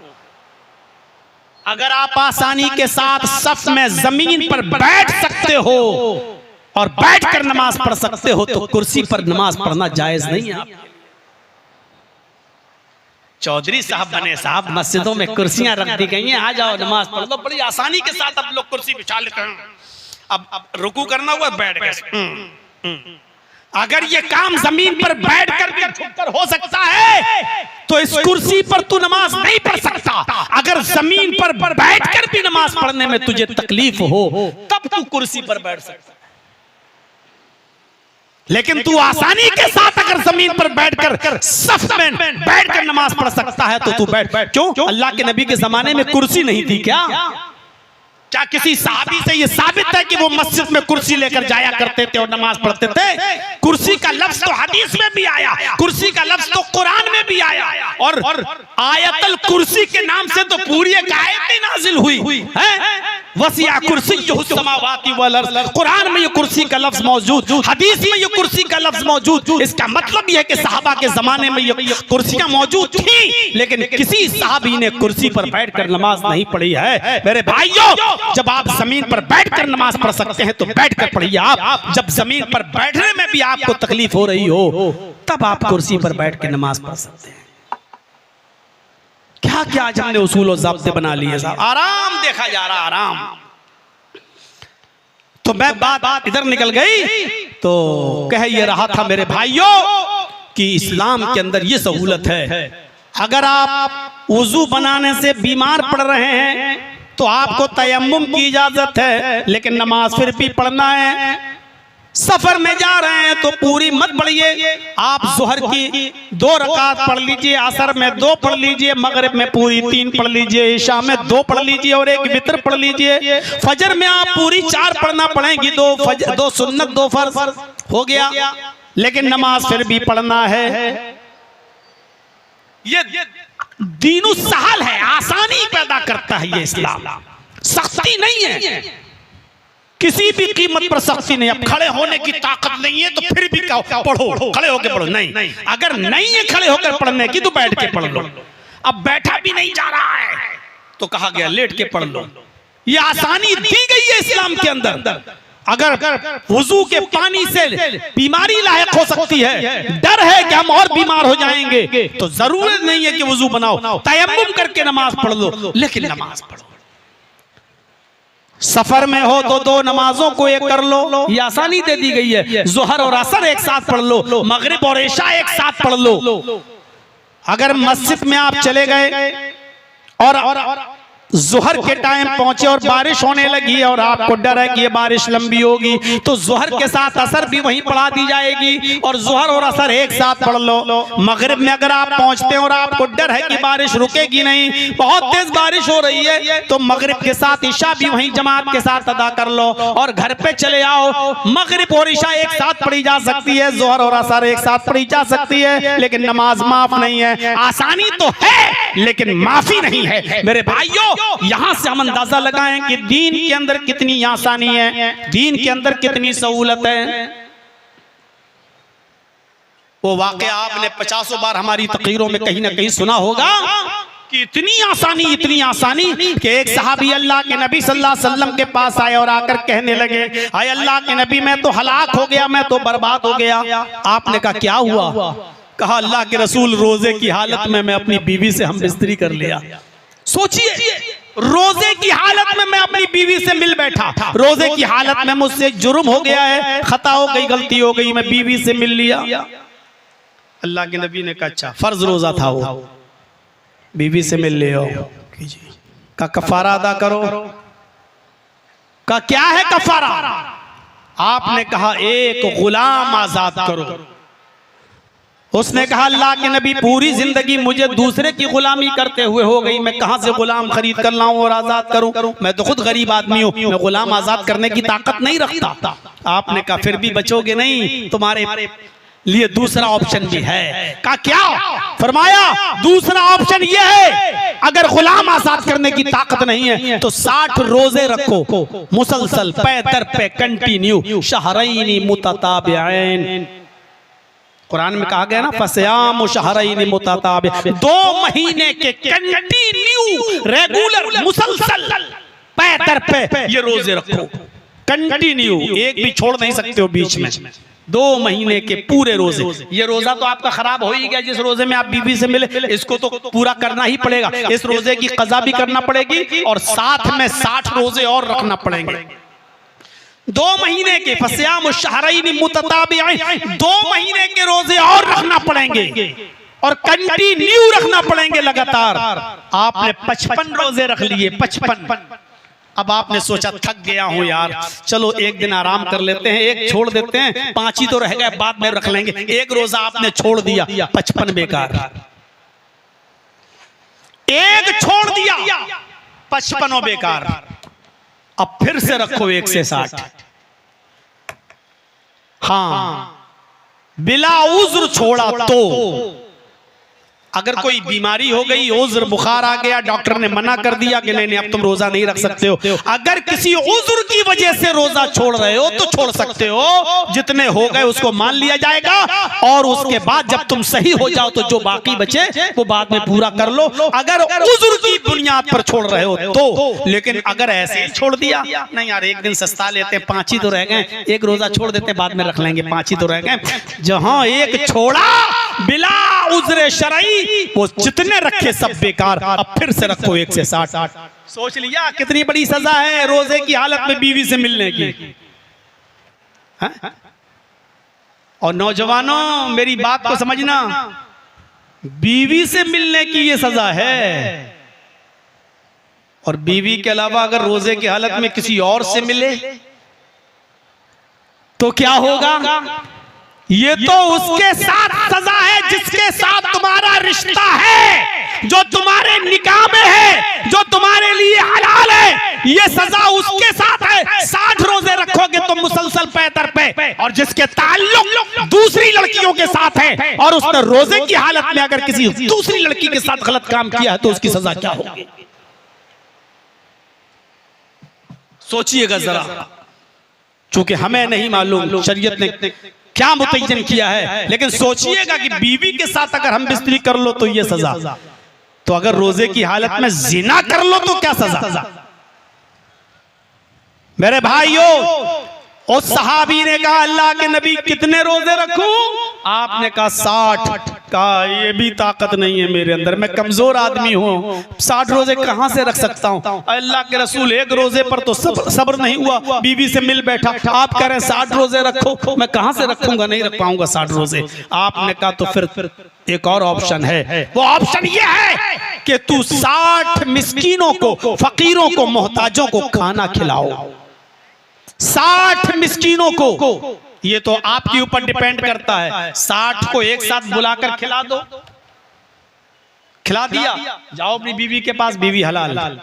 अगर आप आसानी के साथ सफ में जमीन पर बैठ सकते हो और बैठकर नमाज पढ़ सकते हो तो कुर्सी पर नमाज पढ़ना जायज नहीं है। चौधरी साहब बने साहब, मस्जिदों में कुर्सियां रख दी गई हैं, आ जाओ नमाज पढ़ लो। बड़ी आसानी के साथ अब लोग कुर्सी बिछा लेते हैं। अब रुकू करना हुआ बैठ गए। अगर ये काम जमीन पर बैठ कर हो सकता है तो इस कुर्सी पर तू नमाज नहीं पढ़ सकता। अगर जमीन पर बैठकर भी नमाज पढ़ने में तुझे तकलीफ हो तब तू कुर्सी पर बैठ सकता। लेकिन तू आसानी के साथ अगर जमीन पर बैठकर सफ में बैठकर नमाज पढ़ सकता है तो तू बैठ। क्यों? अल्लाह के नबी के जमाने में कुर्सी नहीं थी क्या? क्या किसी साहबी से ये साबित है कि वो मस्जिद में कुर्सी लेकर जाया करते थे और नमाज पढ़ते थे? कुर्सी का लफ्ज तो हदीस में भी आया, कुर्सी का लफ्ज तो कुरान में भी आया, और आयतल कुर्सी के नाम से तो पूरी एक आयत ही नाजिल हुई है। वसिया कुर्सिय्युहु समावाति वल अर्ज़। कुरान में ये कुर्सी का लफ्ज मौजूद, हदीस में ये कुर्सी का लफ्ज मौजूद। इसका मतलब यह है कि सहाबा के जमाने में ये कुर्सियां मौजूद थी, लेकिन किसी सहाबी ने कुर्सी पर बैठकर नमाज नहीं पढ़ी है। मेरे भाइयों, जब आप जमीन पर बैठकर नमाज पढ़ सकते हैं तो बैठकर पढ़िए। आप जब जमीन पर बैठने में भी आपको तकलीफ हो रही हो तब आप कुर्सी पर बैठ के नमाज पढ़ सकते हैं। क्या क्या आज हमने उसूल और ज़ाब्ते बना लिए साहब, आराम देखा जा रहा, आराम। तो मैं बात इधर निकल गई तो कह ये रहा था मेरे भाइयों कि इस्लाम के अंदर ये सहूलत है। अगर आप वुजू बनाने से बीमार पड़ रहे हैं तो आपको तयम्मुम की इजाजत है, लेकिन नमाज फिर भी पढ़ना है। सफर में जा रहे हैं तो पूरी मत पढ़िए, आप ज़ोहर की 2 रकात पढ़ लीजिए, असर में 2 पढ़ लीजिए, मगरिब में पूरी 3 पढ़ लीजिए, इशा में 2 पढ़ लीजिए और 1 वितर पढ़ लीजिए। फजर में आप पूरी 4 पढ़ना पड़ेगी, 2 सुन्नत 2 फर्ज हो गया, लेकिन नमाज फिर भी पढ़ना है। ये दीनु सहल है, आसानी पैदा करता है ये इस्लाम, सख्ती नहीं है, किसी भी कीमत पर सख्ती नहीं। अब खड़े होने की ताकत नहीं है तो फिर भी पढ़ो, खड़े होकर पढ़ो, नहीं। अगर नहीं है खड़े होकर पढ़ने की तो बैठ के पढ़ लो। अब बैठा भी नहीं जा रहा है तो कहा गया लेट के पढ़ लो। ये आसानी दी गई है इस्लाम के अंदर। अगर वुजू के पानी से बीमारी लायक हो सकती है, डर है कि हम और बीमार हो जाएंगे, तो जरूरत नहीं है कि वुजू बनाओ, तयम्मुम करके नमाज पढ़ लो, लेकिन नमाज पढ़ो। सफर में हो तो 2 नमाजों को एक कर लो, ये आसानी दे दी गई है। ज़ोहर और असर एक साथ पढ़ लो, मगरिब और इशा एक साथ पढ़ लो। अगर मस्जिद में आप चले गए और जोहर के टाइम पहुंचे और बारिश होने लगी और आपको डर है कि ये बारिश लंबी होगी, तो जोहर के साथ असर भी वहीं पढ़ा दी जाएगी और जोहर और असर एक साथ पढ़ लो। मगरिब में अगर आप पहुंचते हैं और आपको डर है कि बारिश रुकेगी नहीं, बहुत तेज बारिश हो रही है, तो मगरिब के साथ ईशा भी वहीं जमात के साथ अदा कर लो और घर पे चले आओ। मगरिब और ईशा एक साथ पढ़ी जा सकती है, जोहर और असर एक साथ पढ़ी जा सकती है, लेकिन नमाज माफ नहीं है। आसानी तो है लेकिन माफी नहीं है। मेरे भाइयों, यहां से हम अंदाजा लगाएं कि दीन के अंदर कितनी आसानी है, दीन के अंदर कितनी सहूलत है। वो वाकया आपने 50 बार हमारी तकरीरों में कहीं ना कहीं सुना होगा कि इतनी आसानी कि एक सहाबी अल्लाह के नबी सल्लल्लाहु अलैहि वसल्लम के पास आए और आकर कहने लगे, हाय अल्लाह के नबी, मैं तो हलाक हो गया, मैं तो बर्बाद हो गया। आपने कहा क्या हुआ? कहा अल्लाह के रसूल, रोजे की हालत में मैं अपनी बीवी से हम बिस्तरी कर लिया। सोचिए, रोजे की हालत में मैं अपनी बीवी से मिल बैठा, रोजे की हालत में मुझसे जुर्म हो गया है, खता हो गई, गलती हो गई, मैं बीवी से मिल लिया। अल्लाह के नबी ने कहा अच्छा, फर्ज रोजा था वो, बीवी से मिल ले का कफारा अदा करो। का क्या है कफारा? आपने कहा एक गुलाम आजाद करो। उसने कहा अल्लाह के नबी, पूरी जिंदगी मुझे दूसरे की गुलामी करते हुए हो गई, मैं कहां से गुलाम खरीद कर लाऊं और आजाद करूं? मैं तो खुद गरीब आदमी हूं, मैं गुलाम आजाद करने की ताकत नहीं रखता। आपने कहा फिर भी बचोगे नहीं, तुम्हारे लिए दूसरा ऑप्शन भी है। कहा क्या? फरमाया दूसरा ऑप्शन यह है, अगर गुलाम आजाद करने की ताकत नहीं है तो 60 रोजे रखो मुसलसल, पे दर पे, कंटिन्यू, शहरैनी मुतताबिऐन। कुरान में कहा गया ना, फसयाम शहरैनी मुतताबिऐन, 2 महीने के कंटिन्यू, रेगुलर, मुसलसल, पे दर पे ये रोजे रखो, कंटिन्यू, एक भी छोड़ नहीं सकते हो बीच में। 2 महीने के पूरे रोजे। ये रोजा तो आपका खराब हो ही गया, जिस रोजे में आप बीवी से मिले, इसको तो पूरा करना ही पड़ेगा। इस रोजे की कज़ा भी करना पड़ेगी और साथ में 60 रोजे और रखना पड़ेंगे। 2 महीने के, फसयाम शहरैनी मुतताबिऐन, 2 महीने के रोजे और रखना पड़ेंगे और कंटिन्यू रखना पड़ेंगे लगातार। आपने 55 रोजे रख लिए, 55। अब आपने सोचा थक गया हूं यार, चलो एक दिन आराम कर लेते हैं, एक छोड़ देते हैं, 5 ही तो रह गए, बाद में रख लेंगे। एक रोजा आपने छोड़ दिया, 55 बेकार। एक छोड़ दिया, 55 बेकार। अब फिर से रखो 1 से 60। हाँ, बिला उज्र छोड़ा तो, अगर कोई बीमारी हो गई, उज्र, बुखार आ गया, डॉक्टर ने मना कर दिया कि नहीं अब तुम रोजा नहीं रख सकते हो, अगर किसी उज्र की वजह से रोजा छोड़ रहे हो तो छोड़ सकते हो, जितने हो गए उसको मान लिया जाएगा और उसके बाद जब तुम सही हो जाओ तो जो बाकी बचे वो बाद में पूरा कर लो, अगर उज्र की बुनियाद पर छोड़ रहे हो तो। लेकिन अगर ऐसे ही छोड़ दिया, नहीं यार एक दिन सस्ता लेते हैं, 5 ही तो रह गए, एक रोजा छोड़ देते हैं, बाद में रख लेंगे, 5 ही तो रह गए, जहां एक छोड़ा बिला उज्र शरई, वो जितने रखे सब बेकार। अब फिर से रखो 1 से 60। सोच लिया कितनी बड़ी सजा है रोजे की हालत में बीवी से मिलने की। हा? और नौजवानों मेरी बात को समझना, बीवी से मिलने की ये सजा है, और बीवी के अलावा अगर रोजे की हालत में किसी और से मिले तो क्या होगा? ये तो उसके साथ सजा है जिसके साथ तुम्हारा रिश्ता है, जो तुम्हारे निकाह में है, जो तुम्हारे लिए हलाल है, ये सजा उसके साथ है। 60 रोजे रखोगे तुम मुसलसल पे दर पे, और जिसके ताल्लुक दूसरी लड़कियों के साथ है और उसने रोजे की हालत में अगर किसी दूसरी लड़की के साथ गलत काम किया है तो उसकी सजा क्या होगी? सोचिएगा जरा, चूंकि हमें नहीं मालूम शरीयत ने क्या मुतय्यन किया है, लेकिन सोचिएगा कि बीवी के साथ अगर हम बिस्तरी कर लो तो ये सजा, तो अगर रोजे की हालत में जिना कर लो तो क्या सजा? मेरे भाइयों, उस सहाबी ने कहा अल्लाह के नबी कितने रोजे रखूं? आपने कहा 60। कहा ये भी ताकत नहीं है मेरे अंदर, मैं कमजोर आदमी हूँ, 60 रोजे कहाँ से रख सकता हूँ। अल्लाह के रसूल एक रोजे पर तो सब्र नहीं हुआ, बीवी से मिल बैठा, आप कह रहे हैं 60 रोजे रखो, मैं कहाँ से रखूंगा, नहीं रख पाऊंगा 60 रोजे। आपने कहा तो फिर एक और ऑप्शन है, वो ऑप्शन ये है कि तू 60 मिस्कीनों को, फकीरों को, मोहताजों को खाना खिलाओ। 60 मिस्कीनों को, ये तो आपके ऊपर डिपेंड करता है। 60 को एक साथ बुलाकर खिला दो, खिला दिया, जाओ अपनी बीवी के पास, बीवी हलाल।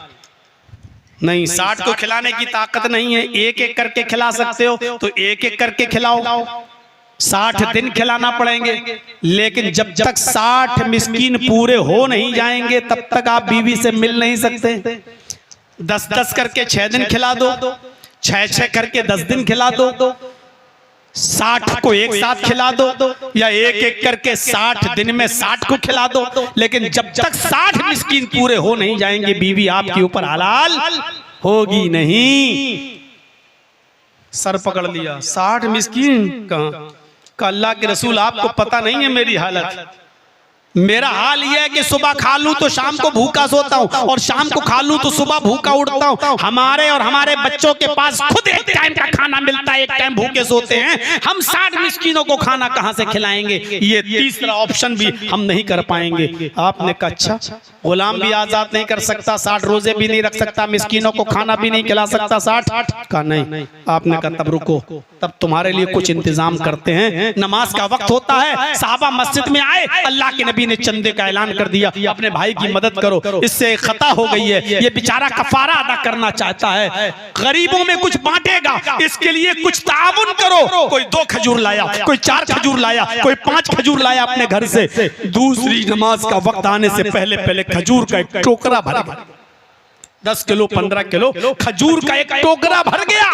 नहीं, 60 को खिलाने की ताकत नहीं है, एक एक करके खिला सकते हो तो एक एक करके खिलाओ। 60 दिन खिलाना पड़ेंगे, लेकिन जब तक 60 मिस्कीन पूरे हो नहीं जाएंगे तब तक आप बीवी से मिल नहीं सकते। 10-10 करके 6 दिन खिला दो, 6-6 करके 10 दिन खिला दो, 60 को एक साथ खिला दो, या एक एक करके 60 दिन में 60 को खिला दो। लेकिन जब तक 60 मिस्कीन पूरे हो नहीं जाएंगे बीवी आपके ऊपर हलाल होगी नहीं। सर पकड़ लिया, 60 मिस्कीन कहाँ? अल्लाह के रसूल आपको पता नहीं है मेरी हालत, मेरा हाल यह है कि सुबह खा लूं तो शाम को भूखा सोता हूं, और शाम को खा लूं तो सुबह भूखा उठता हूं। हमारे और हमारे बच्चों के पास खुद एक टाइम का खाना मिलता है, एक टाइम भूखे सोते हैं, हम 60 मिस्कीनों को खाना कहां से खिलाएंगे? ये तीसरा ऑप्शन भी हम नहीं कर पाएंगे। आपने कहा अच्छा, गुलाम भी आजाद नहीं कर सकता, 60 रोजे भी नहीं रख सकता, मिस्कीनों को खाना भी नहीं खिला सकता 60? का नहीं। आपने कहा तब रुको, तब तुम्हारे लिए कुछ इंतजाम करते हैं। नमाज का वक्त होता है, साहबा मस्जिद में आए, अल्लाह के नबी ने चंदे का ऐलान कर दिया, अपने भाई की मदद करो, इससे खता हो गई है, ये बेचारा कफारा अदा करना चाहता है, गरीबों में कुछ बांटेगा, इसके लिए कुछ ताउन करो। कोई 2 खजूर लाया, कोई 4 खजूर लाया, कोई 5 खजूर लाया अपने घर से। दूसरी नमाज का वक्त आने से पहले पहले खजूर का एक टोकरा भर गया, 10 किलो 15 किलो खजूर का एक टोकरा भर गया।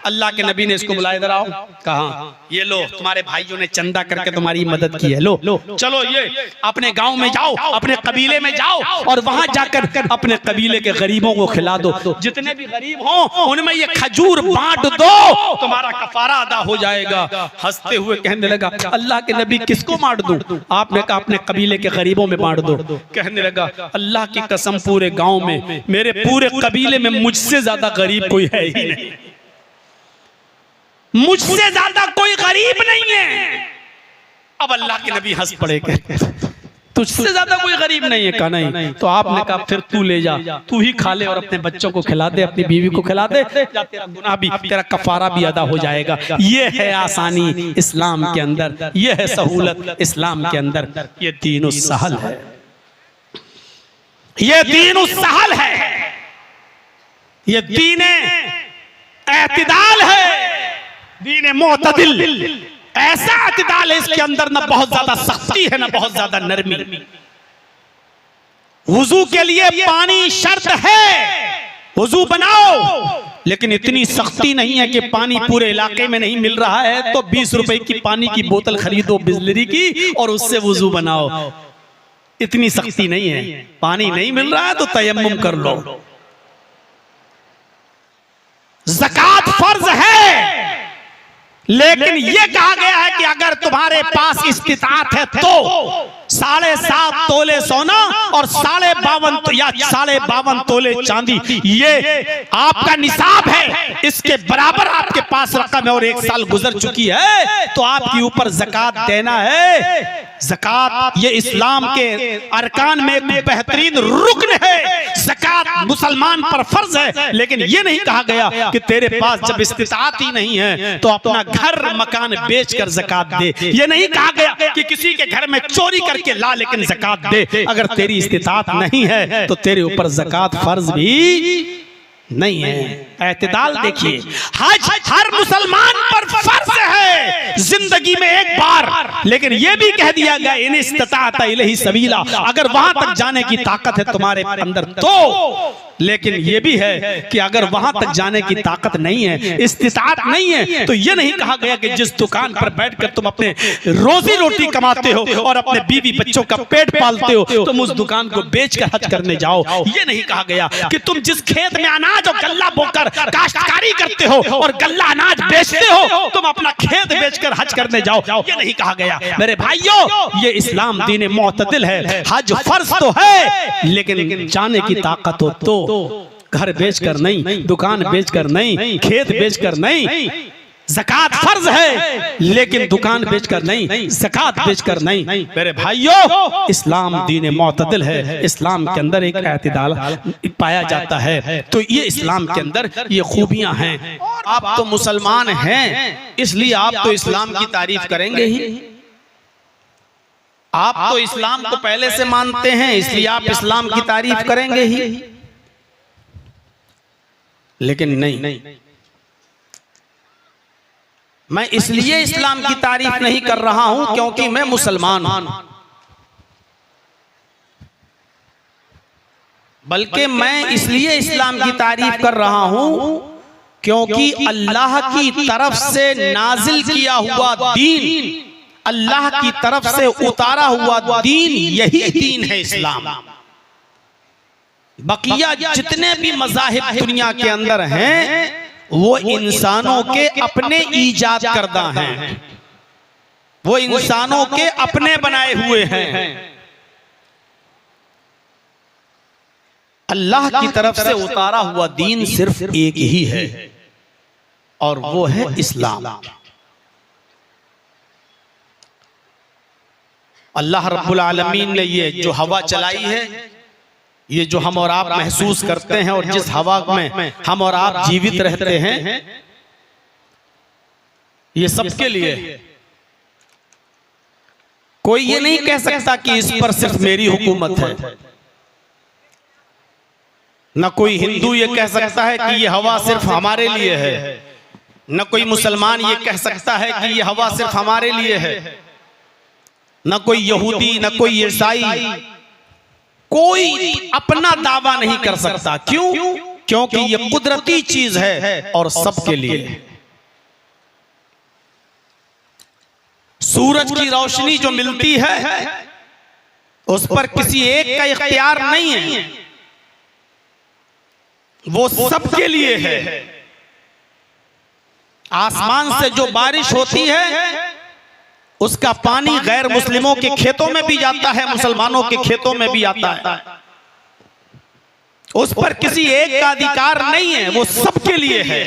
अल्लाह के नबी ने इसको बुलाया, इधर आओ। कहा? ये लो, तुम्हारे भाइयों ने चंदा करके तुम्हारी मदद की है, लो चलो ये अपने गांव में जाओ, अपने कबीले में जाओ, और वहां जाकर अपने कबीले के गरीबों को खिला दो, जितने भी गरीब हों उनमें ये खजूर बांट दो, तुम्हारा कफारा अदा हो जाएगा। हंसते हुए कहने लगा, अल्लाह के नबी किसको बांट दूं? आपने कहा अपने कबीले के गरीबों में बांट दो। कहने लगा, अल्लाह की कसम, पूरे गांव में, मेरे पूरे कबीले में मुझसे ज्यादा गरीब कोई है ही नहीं, मुझसे ज्यादा कोई गरीब नहीं है। अब अल्लाह के नबी हंस पड़े, तुझसे ज्यादा कोई गरीब नहीं है? कहा नहीं। तो आपने कहा फिर तू ले जा, तू ही खा ले और अपने बच्चों को खिला दे, अपनी बीवी को खिला दे, तेरा गुनाह भी, तेरा कफारा भी अदा हो जाएगा। ये है आसानी इस्लाम के अंदर, ये है सहूलत इस्लाम के अंदर, ये दीन सहल है, ये दीन सहल है, ये दीन एतदाल है, दीन मोतदिल। ऐसा एतदाल है इसके अंदर, ना बहुत ज्यादा सख्ती है ना बहुत ज्यादा नरमी। वुजू के लिए पानी शर्त है, वुजू बनाओ, लेकिन इतनी सख्ती नहीं है कि पानी पूरे इलाके में नहीं मिल रहा है तो 20 रुपए की पानी की बोतल खरीदो बिजलरी की और उससे वुजू बनाओ। इतनी सख्ती नहीं है। पानी नहीं मिल रहा है तो तयम्मुम कर लो। ज़कात फर्ज है, लेकिन यह कहा गया है कि अगर तुम्हारे पास इस्तिताअत है तो 7.5 तोले सोना और 52 तोले चांदी, ये आपका निसाब है, इसके बराबर आपके पास रकम है और 1 साल गुजर चुकी है तो आपके ऊपर ज़कात देना है। ज़कात ये इस्लाम के अरकान में एक बेहतरीन रुकन है। ज़कात मुसलमान पर फर्ज है, लेकिन ये नहीं कहा गया कि तेरे पास जब इस्तिताअत ही नहीं है तो अपना घर मकान बेचकर ज़कात दे। ये नहीं कहा गया कि किसी के घर में चोरी करके ला लेकिन ज़कात दे। अगर तेरी इस्तिताअत नहीं है तो तेरे ऊपर ज़कात फर्ज भी नहीं है। एतदाल देखिए, हज हर मुसलमान पर फर्ज है जिंदगी में एक बार, लेकिन यह भी कह दिया गया इन इस्तताअत इलैहि सबीला, अगर वहां तक जाने की ताकत है तुम्हारे अंदर तो लेकिन ये भी है कि अगर वहां तक जाने की ताकत नहीं है, इस्तिताअत नहीं है, तो ये नहीं कहा गया कि जिस दुकान पर बैठकर तुम अपने रोजी रोटी कमाते हो और अपने बीवी बच्चों का पेट पालते हो, तुम उस दुकान को बेचकर हज करने जाओ। ये नहीं कहा गया कि तुम जिस खेत में अनाज और गल्ला बोकर काश्तकारी करते हो और गल्ला अनाज बेचते हो, तुम अपना खेत बेचकर हज करने जाओ। ये नहीं कहा गया। मेरे भाइयों, ये इस्लाम दीन मुअतदिल है। हज फर्ज तो है, लेकिन जाने की ताकत हो तो घर बेचकर नहीं, दुकान बेचकर नहीं, खेत बेचकर नहीं। ज़कात फर्ज है, लेकिन दुकान बेचकर नहीं, ज़कात बेचकर नहीं। मेरे भाइयों, इस्लाम दीन मुअतदिल है। इस्लाम के अंदर एक एतदाल पाया जाता है। तो ये इस्लाम के अंदर ये खूबियां हैं। आप तो मुसलमान हैं, इसलिए आप तो इस्लाम की तारीफ करेंगे ही। आप तो इस्लाम को पहले से मानते हैं, इसलिए आप इस्लाम की तारीफ करेंगे ही। लेकिन नहीं, मैं इसलिए इस्लाम की तारीफ नहीं कर रहा हूं क्योंकि मैं मुसलमान हूं, बल्कि मैं इसलिए इस्लाम की तारीफ कर रहा हूं क्योंकि अल्लाह की तरफ से नाजिल किया हुआ दीन, अल्लाह की तरफ से उतारा हुआ दीन, यही दीन है इस्लाम। बकिया जितने भी मज़ाहिब दुनिया के अंदर हैं, वो इंसानों के अपने ईजाद करदा हैं, वो इंसानों के अपने बनाए हुए हैं। अल्लाह की तरफ से उतारा हुआ दीन सिर्फ एक ही है, और वो है इस्लाम। अल्लाह रब्बुल आलमीन ने ये जो हवा चलाई है, ये जो हम और आप महसूस करते हैं और जिस हवा में हम और आप जीवित रहते हैं, ये सबके लिए। कोई ये नहीं कह सकता कि इस पर सिर्फ मेरी हुकूमत है। न कोई हिंदू ये कह सकता है कि ये हवा सिर्फ हमारे लिए है, न कोई मुसलमान ये कह सकता है कि ये हवा सिर्फ हमारे लिए है, न कोई यहूदी, न कोई ईसाई, कोई अपना दावा नहीं कर सकता। क्यों? क्योंकि ये कुदरती चीज है और सबके लिए। सूरज की रोशनी जो मिलती है, उस पर किसी एक का इख्तियार नहीं है, वो सबके लिए है। आसमान से जो बारिश होती है, उसका पानी गैर मुस्लिमों के खेतों में भी जाता है, मुसलमानों के खेतों में भी आता है। उस पर किसी एक का अधिकार नहीं है, वो सबके लिए है।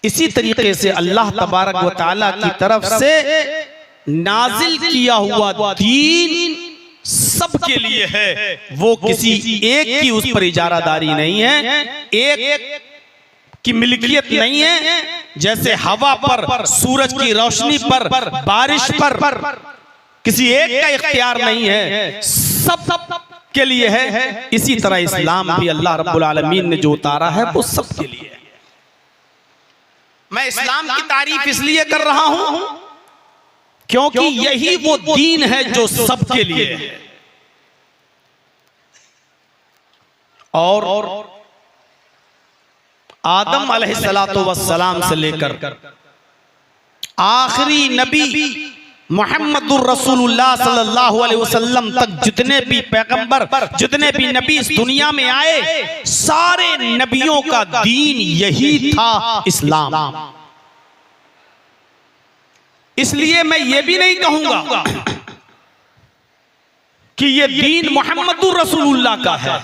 इसी तरीके से अल्लाह तबारक व तआला की तरफ से नाजिल किया हुआ दीन सबके लिए है, वो किसी एक की उस पर इजारादारी नहीं है, एक की मिल्कियत नहीं है। जैसे हवा पर, सूरज की रोशनी पर, बारिश पर किसी एक का इख्तियार नहीं है, सब के लिए है। इसी तरह इस्लाम भी अल्लाह रब्बुल आलमीन ने जो उतारा है वो सबके लिए है। मैं इस्लाम की तारीफ इसलिए कर रहा हूं क्योंकि यही वो दीन है जो सबके लिए है। और आदम अलैहिस्सलातु वस्सलाम से लेकर आखिरी नबी मुहम्मदुर रसूलुल्लाह सल्लल्लाहु अलैहि वसल्लम तक जितने भी पैगंबर, जितने भी नबी इस दुनिया में आए, सारे नबियों का दीन यही था, इस्लाम। इसलिए मैं ये भी नहीं कहूंगा कि ये दीन मुहम्मदुर रसूलुल्लाह का है।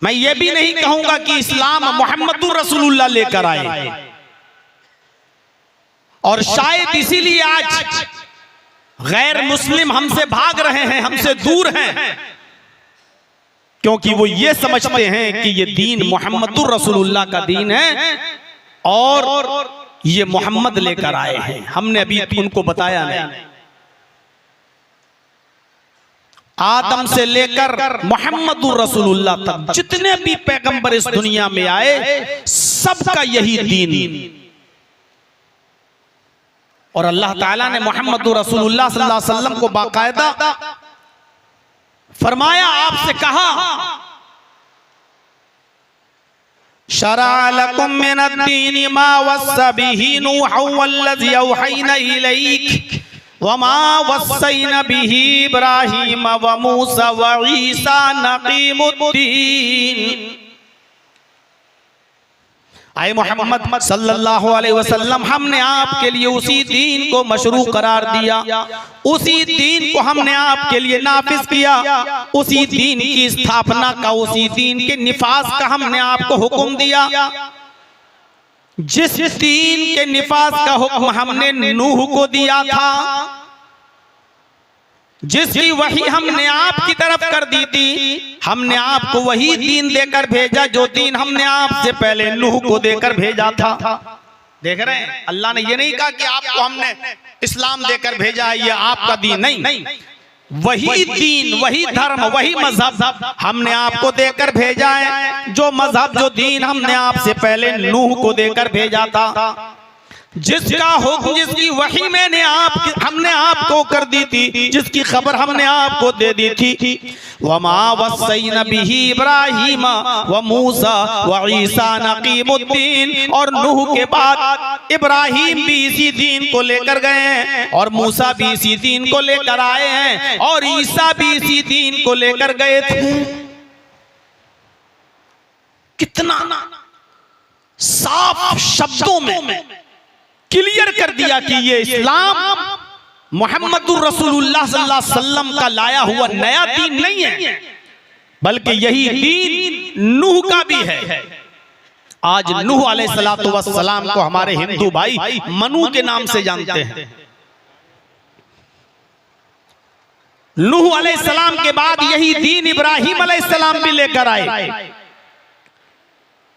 मैं ये भी नहीं कहूंगा कि इस्लाम मुहम्मदुर रसूलुल्लाह लेकर आए। और शायद इसीलिए आज गैर मुस्लिम हमसे भाग रहे हैं, हमसे दूर हैं, क्योंकि वो ये समझते हैं कि ये दीन मुहम्मदुर रसूलुल्लाह का दीन है और ये मोहम्मद लेकर आए हैं। हमने अभी उनको बताया नहीं। आदम से लेकर मुहम्मदुर रसूलुल्लाह तक जितने भी पैगंबर इस दुनिया में आए, सबका यही दीन। और अल्लाह ताला ने मुहम्मदुर रसूलुल्लाह सल्लल्लाहु अलैहि वसल्लम को बाकायदा फरमाया, आपसे कहा, शरा लकुम मिनद्दीन मा वस्सा बिही नूह वल्लज़ी औहैना इलैक वमा वस्सैना बिही इब्राहीम व मूसा व ईसा नक़ीमुद्दीन। आए मोहम्मद सल्लल्लाहु अलैहि वसल्लम, हमने आपके लिए उसी दीन को मशरू करार दिया, उसी दीन को हमने आपके लिए नाफिज किया, उसी दीन की स्थापना का, उसी दीन के निफाज का हमने आपको हुक्म दिया। जिस दीन के निफाज का हुक्म हमने नूह को दिया था, जिसकी वही हमने आपकी तरफ कर दी थी, हमने आपको वही दीन देकर भेजा जो दीन हमने आपसे पहले नूह को देकर भेजा था। देख रहे हैं, अल्लाह ने ये नहीं कहा कि आपको हमने इस्लाम देकर भेजा है, ये आपका दीन नहीं, वही दीन, वही धर्म, वही मजहब हमने आपको देकर भेजा है, जो मजहब, जो दीन हमने आपसे पहले नूह को देकर भेजा था, जिसका हुक्म, जिसकी वही हमने आपको कर दी थी, जिसकी खबर हमने आपको दे दी थी। वमा वस्सैना बिही इब्राहीम व मूसा व ईसा नक़ीमुद्दीन, और नूह के बाद इब्राहीम भी इसी दीन को लेकर गए हैं, और मूसा भी इसी दीन को लेकर आए हैं, और ईसा भी इसी दीन को लेकर गए थे। कितना साफ शब्दों में क्लियर कर दिया कि ये इस्लाम मुहम्मदुर रसूलुल्लाह सल्लल्लाहु अलैहि वसल्लम का लाया हुआ नया दीन नहीं है, बल्कि यही दीन नूह का भी है। आज नूह अलैहिस्सलातु वस्सलाम को हमारे हिंदू भाई मनु के नाम से जानते हैं। नूह अलैहिस्सलाम के बाद यही दीन इब्राहीम अलैहिस्सलाम भी लेकर आए।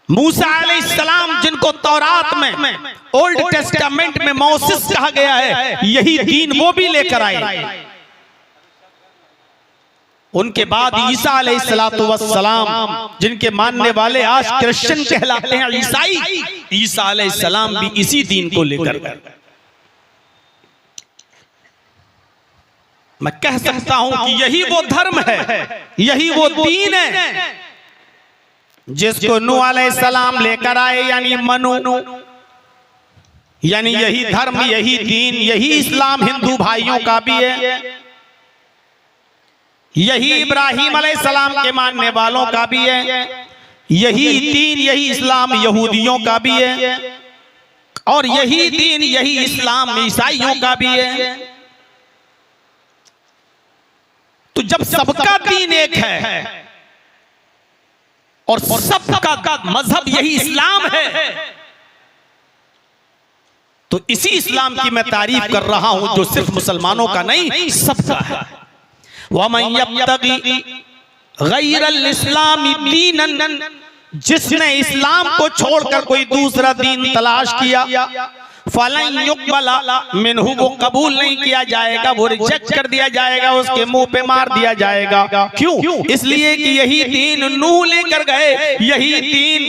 मूसा अलैहिस्सलाम, जिनको तौरात में, ओल्ड टेस्टामेंट में मौसिस कहा गया है, यही दीन वो भी लेकर आए। उनके बाद ईसा अलैहिस्सलातु वस्सलाम, जिनके मानने वाले आज क्रिश्चियन कहलाते हैं, ईसाई, ईसा अलैहिस्सलाम भी इसी दीन को लेकर गए। मैं कह सकता हूं कि यही वो धर्म है, यही वो दीन है जिसको नूह अलैहिस्सलाम लेकर आए, यानी मनु, यानी यही धर्म, यही दीन, यही इस्लाम हिंदू भाइयों का भी है, यही इब्राहीम अलैहिस्सलाम के मानने वालों का भी है, यही दीन, यही इस्लाम यहूदियों का भी है, और यही दीन, यही इस्लाम ईसाइयों का भी है। तो जब सबका दीन एक है और सबका मजहब यही इस्लाम है, तो इसी इस्लाम की मैं तारीफ कर रहा हूं जो सिर्फ मुसलमानों का नहीं, सबका है। वमन यब्तगी गैरल इस्लामी दीनन, जिसने इस्लाम को छोड़कर कोई दूसरा दीन तलाश किया, फलन युक़बला मिन्हु, वो कबूल नहीं किया जाएगा, वो रिजेक्ट कर दिया जाएगा, उसके मुंह पे मार दिया जाएगा। क्यों? इसलिए कि यही दीन नूह लेकर गए, यही दीन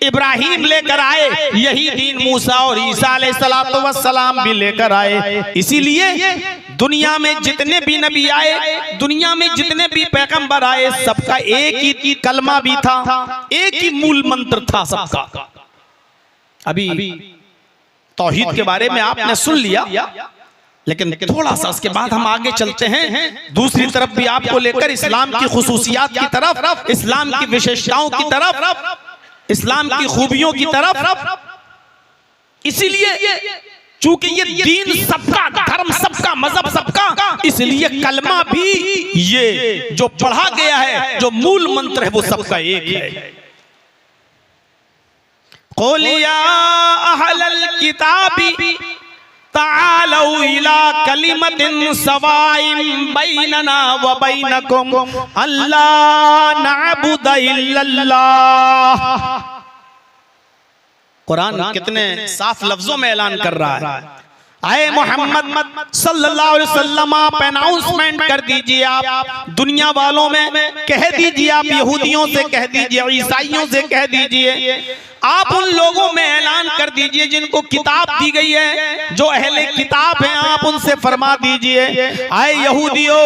इब्राहीम लेकर आए, यही दीन मूसा और ईसा अलैहिस्सलातु वस्सलाम भी लेकर आए। इसीलिए दुनिया में जितने भी नबी आए, दुनिया में जितने भी पैगंबर आए, सबका एक ही कलमा भी था, एक ही मूल मंत्र था सबका। अभी तौहीद के बारे में आपने सुन लिया, लेकिन थोड़ा सा उसके बाद हम आगे चलते हैं, दूसरी तरफ भी आपको लेकर इस्लाम की खुसूसियात की तरफ, इस्लाम की विशेषताओं की तरफ, इस्लाम की खूबियों की तरफ। इसीलिए चूंकि ये दीन सबका, धर्म सबका, मजहब सबका, इसलिए कलमा भी ये जो पढ़ा गया है, जो मूल मंत्र है, वो सबका एक है। क़ुल या अहलल किताबि तालौ इला कलिमतिन सवाइन बैनना व बैनकुम अल्ला नअबुद इल्लल्लाह। कुरान कितने साफ लफ्जों में ऐलान कर रहा है, आए मोहम्मद सल्लल्लाहु अलैहि वसल्लम, आप अनाउंसमेंट कर दीजिए, आप दुनिया वालों में कह दीजिए, आप यहूदियों से कह दीजिए, ईसाइयों से कह दीजिए, आप उन लोगों में ऐलान कर दीजिए जिनको किताब दी गई है, जो अहले किताब हैं, आप उनसे फरमा दीजिए, आए यहूदियों,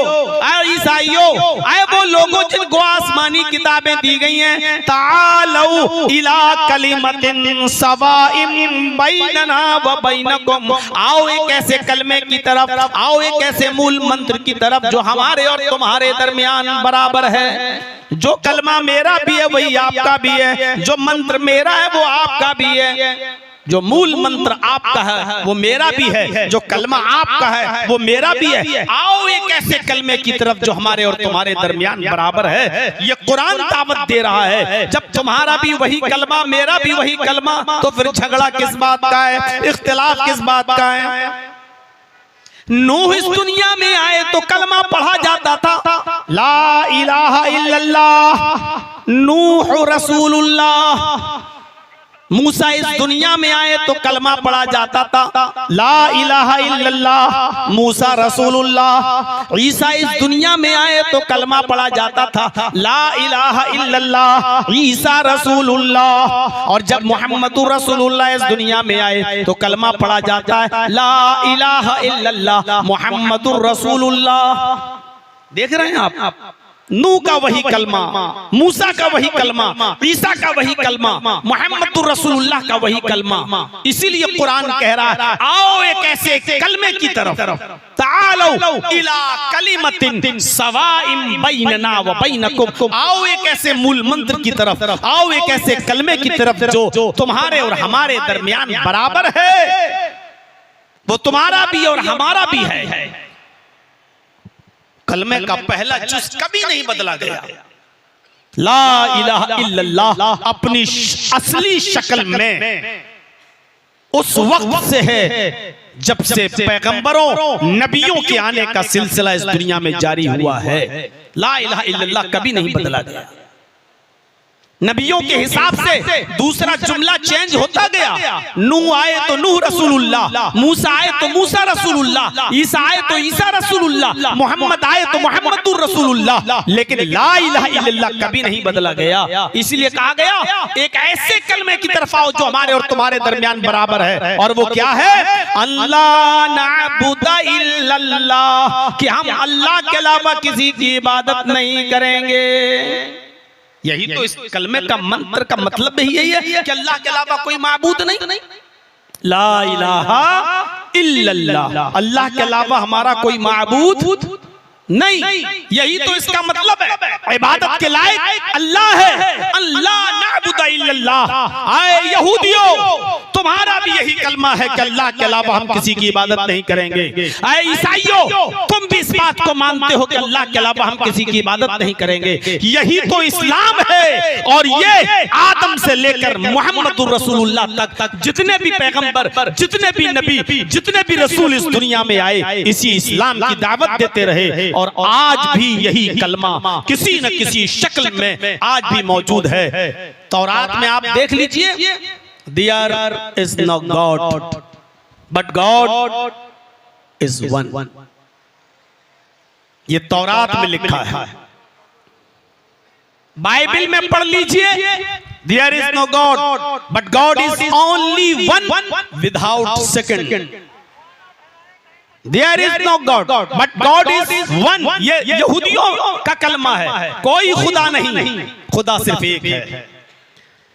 आए ईसाइयों, आए वो लोगों जिनको आसमानी किताबें दी गई हैं, तालौ इला कलिमतिन सवाइम बैनना व बैनकुम, आओ एक ऐसे कलमे की तरफ, आओ एक ऐसे मूल मंत्र की तरफ जो हमारे और तुम्हारे दरमियान बराबर है। जो कलमा मेरा भी है वही आपका भी है, जो मंत्र मेरा है वो आपका भी है, जो मूल मंत्र आपका है वो मेरा भी है, जो कलमा आपका है वो मेरा भी है। आओ एक ऐसे कलमे की तरफ जो हमारे और तुम्हारे दरमियान बराबर है। ये कुरान दावत दे रहा है, जब तुम्हारा भी वही कलमा मेरा भी वही कलमा, तो फिर झगड़ा किस बात का है, इख्तिलाफ किस बात का है। नूह इस दुनिया में आए तो कलमा पढ़ा जाता था, ला इलाहा इल्लल्लाह नूह रसूलुल्लाह। मूसा इस दुनिया में आए तो कलमा पढ़ा जाता था, ला इलाहा इल्लल्लाह मूसा रसूलुल्लाह। ईसा इस दुनिया में आए तो कलमा पढ़ा जाता था, ला इलाहा इल्लल्लाह ईसा रसूलुल्लाह। और जब मोहम्मदुर रसूलुल्लाह इस दुनिया में आए तो कलमा पढ़ा जाता है, ला इलाहा इल्लल्लाह मोहम्मदुर रसूलुल्लाह। देख रहे हैं आप, नूह का वही कलमा, मूसा का वही कलमा, ईसा का वही कलमा, मोहम्मदुर रसूलुल्लाह का वही कलमा। इसीलिए कुरान कह रहा है, आओ एक ऐसे कलमे की तरफ, तालौ इला कलिमतिन सवाइम बैनना व बैनकुम, आओ एक ऐसे मूल मंत्र की तरफ, आओ एक ऐसे कलमे की तरफ जो तुम्हारे और हमारे दरमियान बराबर है। वो तुम्हारा भी और हमारा भी है। कलमे का पहला जुज कभी नहीं बदला गया। ला इलाहा इल्लल्लाह अपनी असली शक्ल में उस वक्त से है जब से पैगंबरों नबियों के आने का सिलसिला इस दुनिया में जारी हुआ है। ला इलाहा इल्लल्लाह कभी नहीं बदला गया। नबियों के हिसाब से दूसरा जुमला चेंज होता गया। नूह आए तो नूह रसूलुल्लाह, मूसा आए तो मूसा रसूलुल्लाह, ईसा आए तो ईसा रसूलुल्लाह, मोहम्मद आए तो मोहम्मदुर रसूलुल्लाह, लेकिन ला इलाहा इल्लल्लाह कभी नहीं बदला गया। इसलिए कहा गया एक ऐसे कलमे की तरफ आओ जो हमारे और तुम्हारे दरमियान बराबर है। और वो क्या है? अल्लाह नअबुदा इल्लल्लाह, कि हम अल्लाह के अलावा किसी की इबादत नहीं करेंगे। यही तो इस कलमे का मंत्र का मतलब ही यही है कि अल्लाह के अलावा कोई माबूद नहीं। ला इलाहा इल्लल्लाह, अल्लाह के अलावा हमारा कोई माबूद नहीं। यही तो इसका मतलब है। इबादत के लायक अल्लाह है। अल्लाह नअबुदा इल्लल्लाह। आए यहूदियों, तुम्हारा भी यही कलमा है कि अल्लाह के अलावा हम किसी की इबादत नहीं करेंगे। आए ईसाइयों, तुम भी इस बात को मानते हो कि अल्लाह के अलावा हम किसी की इबादत नहीं करेंगे। यही तो इस्लाम है। और ये आदम से लेकर मोहम्मदुर रसूलुल्लाह तक जितने भी पैगंबर, जितने भी नबी, जितने भी रसूल इस दुनिया में आए, इसी इस्लाम की दावत देते रहे। और आज भी यही कलमा किसी न किसी शक्ल में आज भी मौजूद है। तौरात में आप देख लीजिए, there is no God but God is one. ये तौरात में लिखा है। बाइबल में पढ़ लीजिए, there is no God but God is only one without second. There is no God, but God is one। ये यहूदियों का कलमा है। कोई खुदा नहीं, खुदा सिर्फ एक है।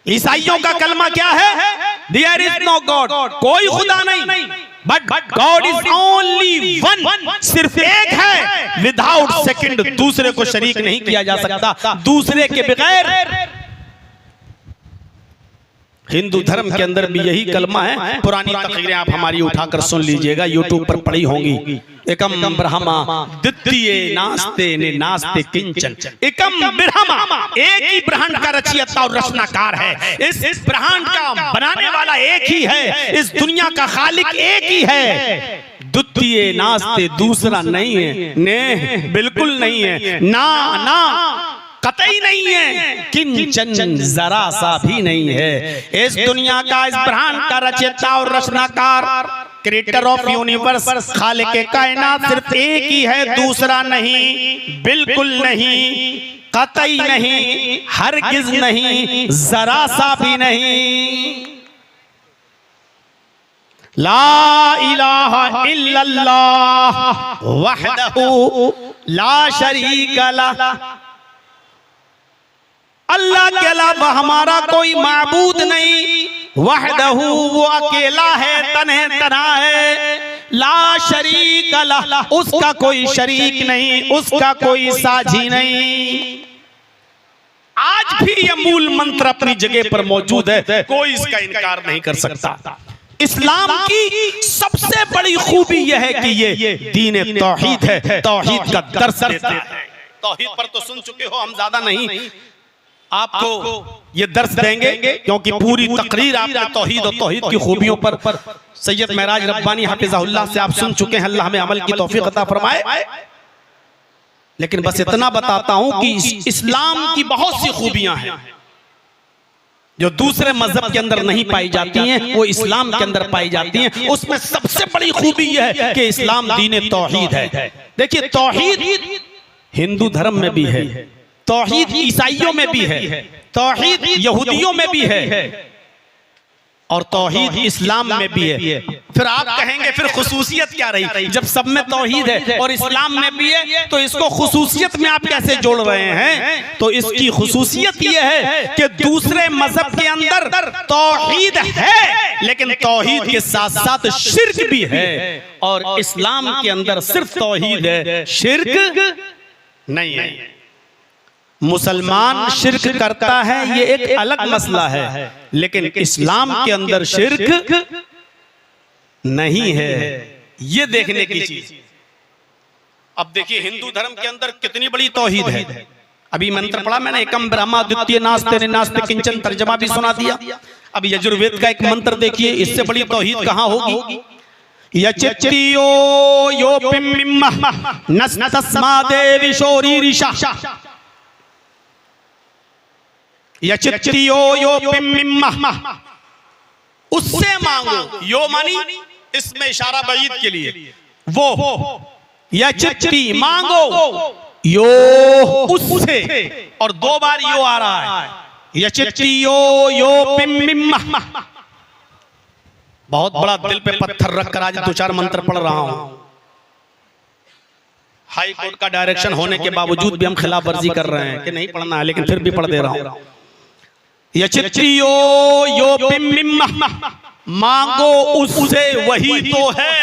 ईसाइयों का कलमा क्या है? There is no God, कोई खुदा नहीं, but God is only one, सिर्फ एक है। Without second, दूसरे को शरीक नहीं किया जा सकता, दूसरे के बगैर। हिंदू धर्म के अंदर भी यही कलमा है। पुरानी तकरीरें आप हमारी उठाकर सुन लीजिएगा, यूट्यूब पर पड़ी होंगी। एकम ब्रह्मा द्वितीय नास्ते ने नास्ते किंचन। एकम ब्रह्मा, एक ही ब्रह्मांड का रचयिता और रचनाकार है। इस ब्रह्मांड का बनाने वाला एक ही है। इस दुनिया का खालिक एक ही है। द्वितीय नास्ते, दूसरा नहीं है। ने बिल्कुल नहीं है। ना कतई नहीं है। किंचन, जरा सा भी नहीं है। इस दुनिया का, इस ब्रह्मांड का रचयिता और रचनाकार, क्रिएटर ऑफ यूनिवर्स, खालिक कायनात सिर्फ एक ही है, दूसरा नहीं, बिल्कुल नहीं। कतई नहीं, हरगिज नहीं, जरा सा भी नहीं। ला इलाहा इल्लल्लाह वहदहू ला शरीका लह, अल्लाह के अलावा हमारा कोई माबूद नहीं। वहदहू, वो अकेला है, तन्हे तन्हा है। ला शरीक लह, उसका कोई शरीक नहीं, उसका कोई साझी नहीं। आज भी ये मूल मंत्र अपनी जगह पर मौजूद है, कोई इसका इनकार नहीं कर सकता। इस्लाम की सबसे बड़ी खूबी यह है कि ये दीन तौहीद है, तौहीद का दर्स देता है। तौहीद पर तो सुन चुके हो, हम ज्यादा नहीं आपको ये दर्स देंगे, क्योंकि पूरी तकरीर आपने तौहीद और तौहीद की खूबियों पर सैयद महराज रब्बानी हाफिज़हुल्लाह से आप सुन चुके हैं। अल्लाह हमें अमल की तौफीक अता फरमाए। लेकिन बस इतना बताता हूं कि इस्लाम की बहुत सी खूबियां हैं जो दूसरे मजहब के अंदर नहीं पाई जाती हैं, वो इस्लाम के अंदर पाई जाती हैं। उसमें सबसे बड़ी खूबी यह है कि इस्लाम दीन तौहीद है। देखिए, तौहीद हिंदू धर्म में भी है, तौहीद ईसाइयों में भी है, तौहीद यहूदियों में भी है, और तौहीद इस्लाम में भी है। फिर आप कहेंगे फिर खुसूसियत क्या रही? जब सब में तौहीद है और इस्लाम में भी है, तो इसको खुसूसियत में आप कैसे जोड़ रहे हैं? तो इसकी खुसूसियत यह है कि दूसरे मजहब के अंदर तौहीद है, लेकिन तौहीद के साथ साथ शिर्क भी है, और इस्लाम के अंदर सिर्फ तौहीद है, शिर्क नहीं है। मुसलमान शिर्क करता है, ये एक अलग मसला है, लेकिन इस्लाम के अंदर शिर्क नहीं है। ये देखने की चीज। अब देखिए, हिंदू धर्म के अंदर कितनी बड़ी तौहीद है। अभी मंत्र पढ़ा मैंने, एकम ब्रह्मा द्वितीय नास्ते नास्ते किंचन, तर्जमा भी सुना दिया। अब यजुर्वेद का एक मंत्र देखिए, इससे बड़ी तौहीद कहां होगी? यचित्रियो यो पिम्मिम्मा नस्तस्मा देवी शोरीरिशा, यचित्रियो यो पिम्मिम्मा, उससे मांगो। यो मानी इसमें इशारा बईद के लिए, वो यचित्री मांगो, यो उससे, और दो बार यो आ रहा है, यचित्रियो यो पिम्मिम्मा। बहुत बड़ा दिल पे पत्थर रखकर आज 2-4 मंत्र पढ़ रहा हूं। हाई कोर्ट का डायरेक्शन होने के बावजूद भी हम खिलाफ वर्जी कर रहे हैं कि नहीं पढ़ना है, लेकिन फिर भी पढ़ दे रहा हूं। यचित्रियो यो पिम्मिम्मा, मांगो उससे, वही तो है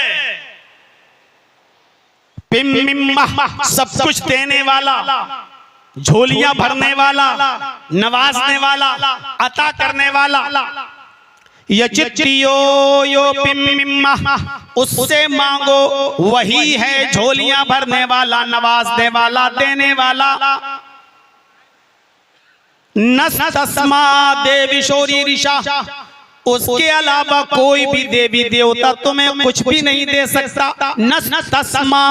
पिम्मिम्मा, सब कुछ देने वाला, झोलियां भरने वाला, नवाजने वाला, अता करने वाला। यचित्रियो यो पिम्मिम्मा, उससे मांगो, वही है झोलियां भरने वाला, नवाजने वाला, देने वाला। नस्तस्मा देवी शोरीरिशा, उसके अलावा कोई भी देवी देवता तुम्हें कुछ भी नहीं दे सकता। नस्तस्मा,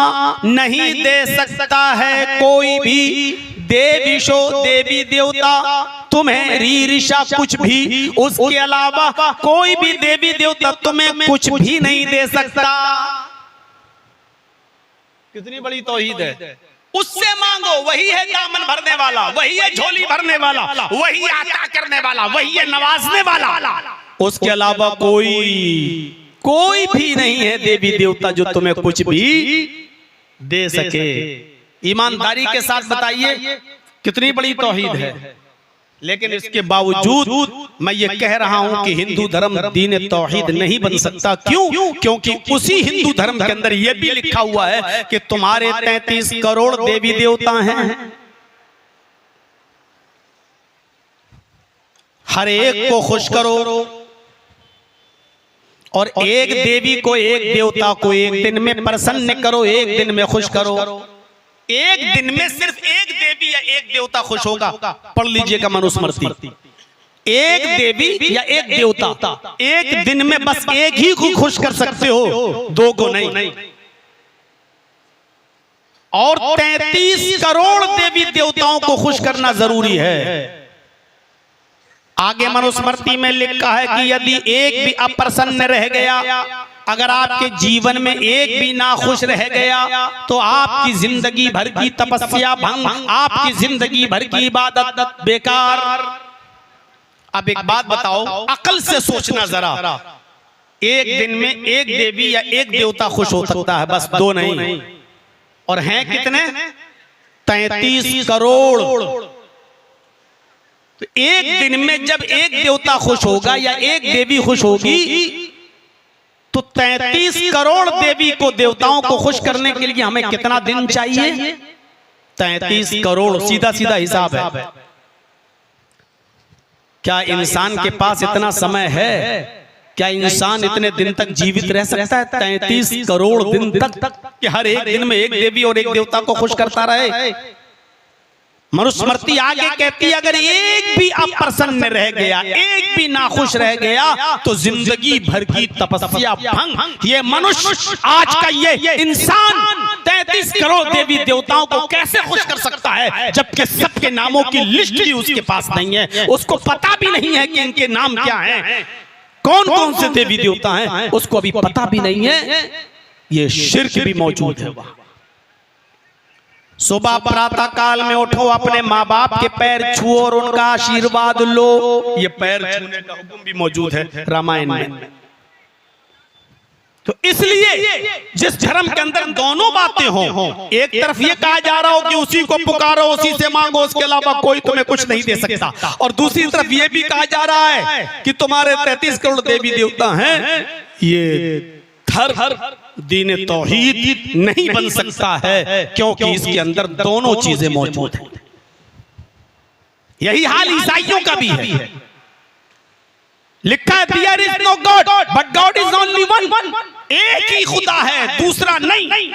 नहीं दे सकता है कोई भी देवी देवता तुम्हें, रीरिशा कुछ भी, उसके अलावा कोई भी देवी देवता तुम्हें कुछ भी नहीं दे सकता। कितनी बड़ी तौहीद है। उससे मांगो, वही है दामन भरने वाला, वही है झोली भरने वाला, वही आता करने वाला, वही है नवाजने वाला। उसके अलावा कोई भी नहीं है देवी देवता जो तुम्हें कुछ भी दे सके। ईमानदारी के साथ बताइए कितनी बड़ी तौहीद है। लेकिन इसके बावजूद मैं ये कह रहा हूं कि हिंदू धर्म दीन तौहीद नहीं बन सकता। क्यों? क्योंकि उसी हिंदू धर्म के अंदर यह भी लिखा हुआ है कि तुम्हारे 33 करोड़ देवी देवता हैं, हर एक को खुश करो, और एक देवी को, एक देवता को एक दिन में प्रसन्न करो, एक दिन में खुश करो। एक दिन में सिर्फ एक देवी या एक देवता खुश होगा। पढ़ लीजिएगा मनुस्मृति। एक देवी या एक देवता एक दिन में बस एक ही को खुश कर सकते हो, दो को नहीं। और 33 करोड़ देवी देवताओं को खुश करना जरूरी है। आगे मनुस्मृति में लिखा है कि यदि एक भी अप्रसन्न रह गया अगर आपके जीवन में एक भी ना खुश रह गया तो आपकी जिंदगी भर की तपस्या भंग, आपकी जिंदगी भर की इबादत बेकार। अब एक बात बताओ, अकल से सोचना जरा, एक दिन में एक देवी या एक देवता खुश हो सकता है, बस दो नहीं, और हैं कितने? 33 करोड़। तो एक दिन में जब एक देवता खुश होगा या एक देवी खुश होगी तो 33 करोड़ देवी को, देवताओं को खुश करने के लिए हमें कितना दिन चाहिए? 33 करोड़। सीधा सीधा हिसाब है। क्या इंसान के पास इतना समय है? क्या इंसान इतने दिन तक जीवित रह सकता है? 33 करोड़ दिन तक कि हर एक दिन में एक देवी और एक देवता को खुश करता रहे? मनुस्मृति आगे कहती है अगर एक भी अप्रसन्न रह गया, एक भी नाखुश रह गया तो जिंदगी भर की तपस्या भंग। ये मनुष्य, आज का ये इंसान 33 करोड़ देवी देवताओं को कैसे खुश कर सकता है, जबकि सबके नामों की लिस्ट भी उसके पास नहीं है, उसको पता भी नहीं है कि इनके नाम क्या हैं, कौन कौन से देवी देवता हैं, उसको अभी पता भी नहीं है। ये शिर्क भी मौजूद है वहां। सुबह प्रातः काल में उठो, अपने माँ बाप के पैर छुओ और उनका आशीर्वाद लो। ये पैर छूने का हुक्म भी मौजूद है रामायण में। तो इसलिए जिस धर्म के अंदर दोनों बातें हों, एक तरफ ये कहा जा रहा हो कि उसी को पुकारो, उसी से मांगो, उसके अलावा कोई तुम्हें कुछ नहीं दे सकता, और दूसरी तरफ ये भी कहा जा रहा है कि तुम्हारे 33 करोड़ देवी देवता हैं, ये धर्म दीन तौहीद नहीं बन सकता है, क्योंकि इसके अंदर दोनों चीजें मौजूद हैं। यही हाल ईसाइयों का भी है। लिखा है there is no God but God is only one. एक ही खुदा है, दूसरा नहीं।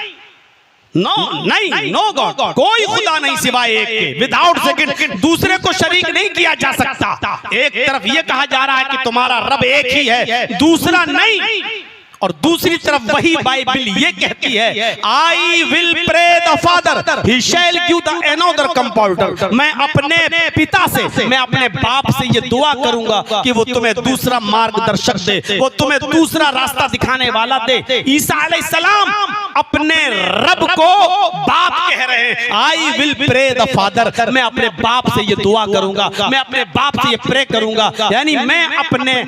नो गॉड, कोई खुदा नहीं सिवाय एक के, विदाउट सेकंड, दूसरे को शरीक नहीं किया जा सकता। एक तरफ यह कहा जा रहा है कि तुम्हारा रब एक ही है, दूसरा नहीं, और दूसरी तरफ वही बाइबल ये कहती है I will pray the father he shall give the another comforter. मैं अपने पिता से, मैं अपने बाप से ये दुआ करूंगा कि वो तुम्हें दूसरा मार्गदर्शक दे, वो तुम्हें दूसरा रास्ता दिखाने वाला दे। ईसा अलैहिस्सलाम अपने रब को बाप कह रहे हैं, I will pray the father, मैं अपने बाप से ये दुआ करूंगा, मैं अपने बाप से ये प्रे करूंगा, यानी मैं अपने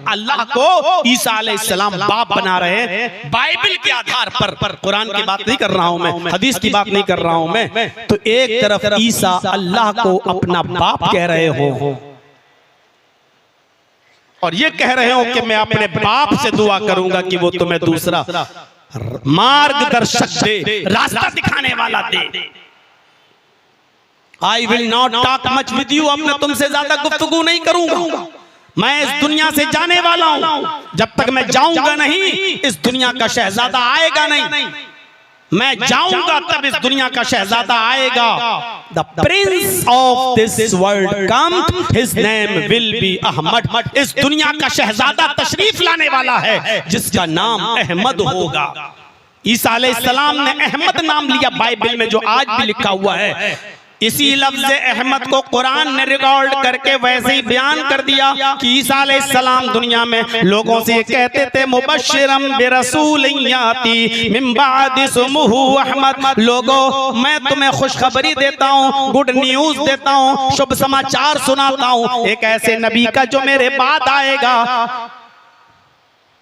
अल्लाह को ईसा अलैहिस्सलाम बाप बना रहे हैं बाइबल के आधार पर। कुरान की बात नहीं कर रहा हूं मैं, हदीस की बात नहीं कर रहा हूं मैं। तो एक तरफ ईसा अल्लाह को अपना बाप कह रहे हो और ये कह रहे हो कि मैं अपने बाप से दुआ करूंगा कि वो तुम्हें दूसरा मार्गदर्शक दे, रास्ता दिखाने वाला दे। I will not talk much with you, अब मैं तुमसे ज्यादा गुफ्तगू नहीं करूंगा, मैं इस दुनिया से जाने वाला हूं, जब तक मैं जाऊंगा नहीं इस दुनिया का शहजादा आएगा नहीं, मैं जाऊंगा तब इस दुनिया का शहजादा आएगा। The prince of this world come, his name will be Ahmad. इस दुनिया का शहजादा तशरीफ लाने वाला है जिसका नाम अहमद होगा। ईसा अलैहिस्सलाम ने अहमद नाम लिया बाइबल में, जो आज भी लिखा हुआ है। इसी लफ्ज़ अहमद को कुरान ने रिकॉर्ड करके वैसे ही बयान कर दिया कि ईसा अलैहिस्सलाम दुनिया में लोगों से ये कहते थे मुबश्शिरम बिरसूलिन याती मिन बादि इस्मुहु अहमद, लोगों मैं तुम्हें खुशखबरी देता हूँ, गुड न्यूज देता हूँ, शुभ समाचार सुनाता हूँ एक ऐसे नबी का जो मेरे बाद आएगा,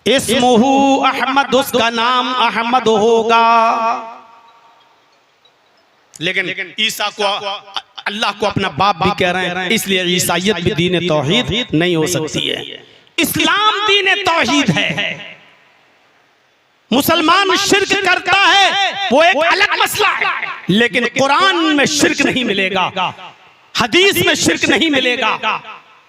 इस्मुहु अहमद, उसका नाम अहमद होगा। लेकिन ईसा को अल्लाह को अपना बाप भी कह रहे हैं, इसलिए ईसाइयत भी दीन तौहीद नहीं हो सकती है। इस्लाम दीन तौहीद है। मुसलमान शिर्क करता है वो एक अलग मसला है, लेकिन कुरान में शिर्क नहीं मिलेगा, हदीस में शिर्क नहीं मिलेगा।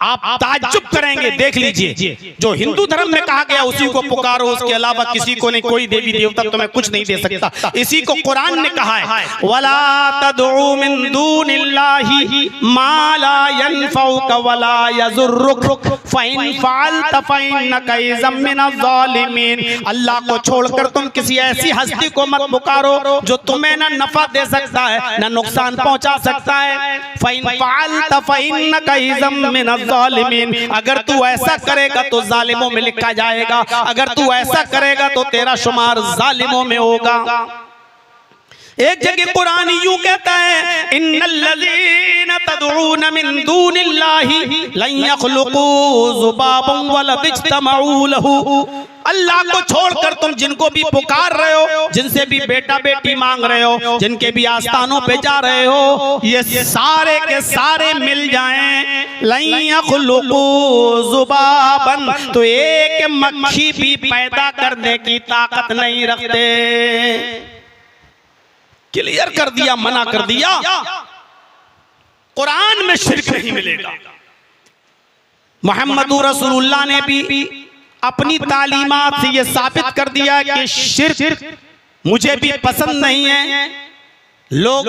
आप ताज्जुब करेंगे, देख लीजिए जो हिंदू धर्म में कहा गया उसी को पुकारो, उसके अलावा किसी को नहीं, कोई देवी देवता तुम्हें कुछ नहीं दे सकता। इसी को कुरान ने कहा है वला तदउ मिन दूनिल्लाहि मा ला यनफउक वला यजुर्रुक फइन फअलत फइन्नका इज़म मिनज़ ज़ालिमीन। अल्लाह को छोड़कर तुम किसी ऐसी हस्ती को मत पुकारो जो तुम्हें ना नफा दे सकता है ना नुकसान पहुंचा सकता है। फइन फअलत फइन्नका इज़म मिनज़ मिनज़-ज़ालिमीन। अगर तू ऐसा करेगा तो जालिमों में लिखा जाएगा, अगर तू ऐसा करेगा तो तेरा शुमार जालिमों में होगा। एक जगह कुरान यूं कहता है, इन्नल्लज़ीना तदऊन मिन दूनिल्लाहि लन यख़्लुक़ू ज़ुबाबन वलौ इज्तमऊ लहू। अल्लाह को छोड़कर तुम जिनको भी पुकार रहे हो, जिनसे भी बेटा बेटी मांग रहे हो, जिनके भी आस्थानों पे जा रहे हो, ये सारे के सारे मिल जाएं, लन यख़्लुक़ू ज़ुबाबन, तो एक मक्खी भी पैदा करने की ताकत नहीं रखते। क्लियर कर दिया, मना कर दिया। कुरान में शिर्क नहीं मिलेगा। मोहम्मद रसूलुल्लाह ने भी अपनी तालीमात से यह साबित कर दिया कि शिर्क मुझे भी पसंद नहीं है। लोग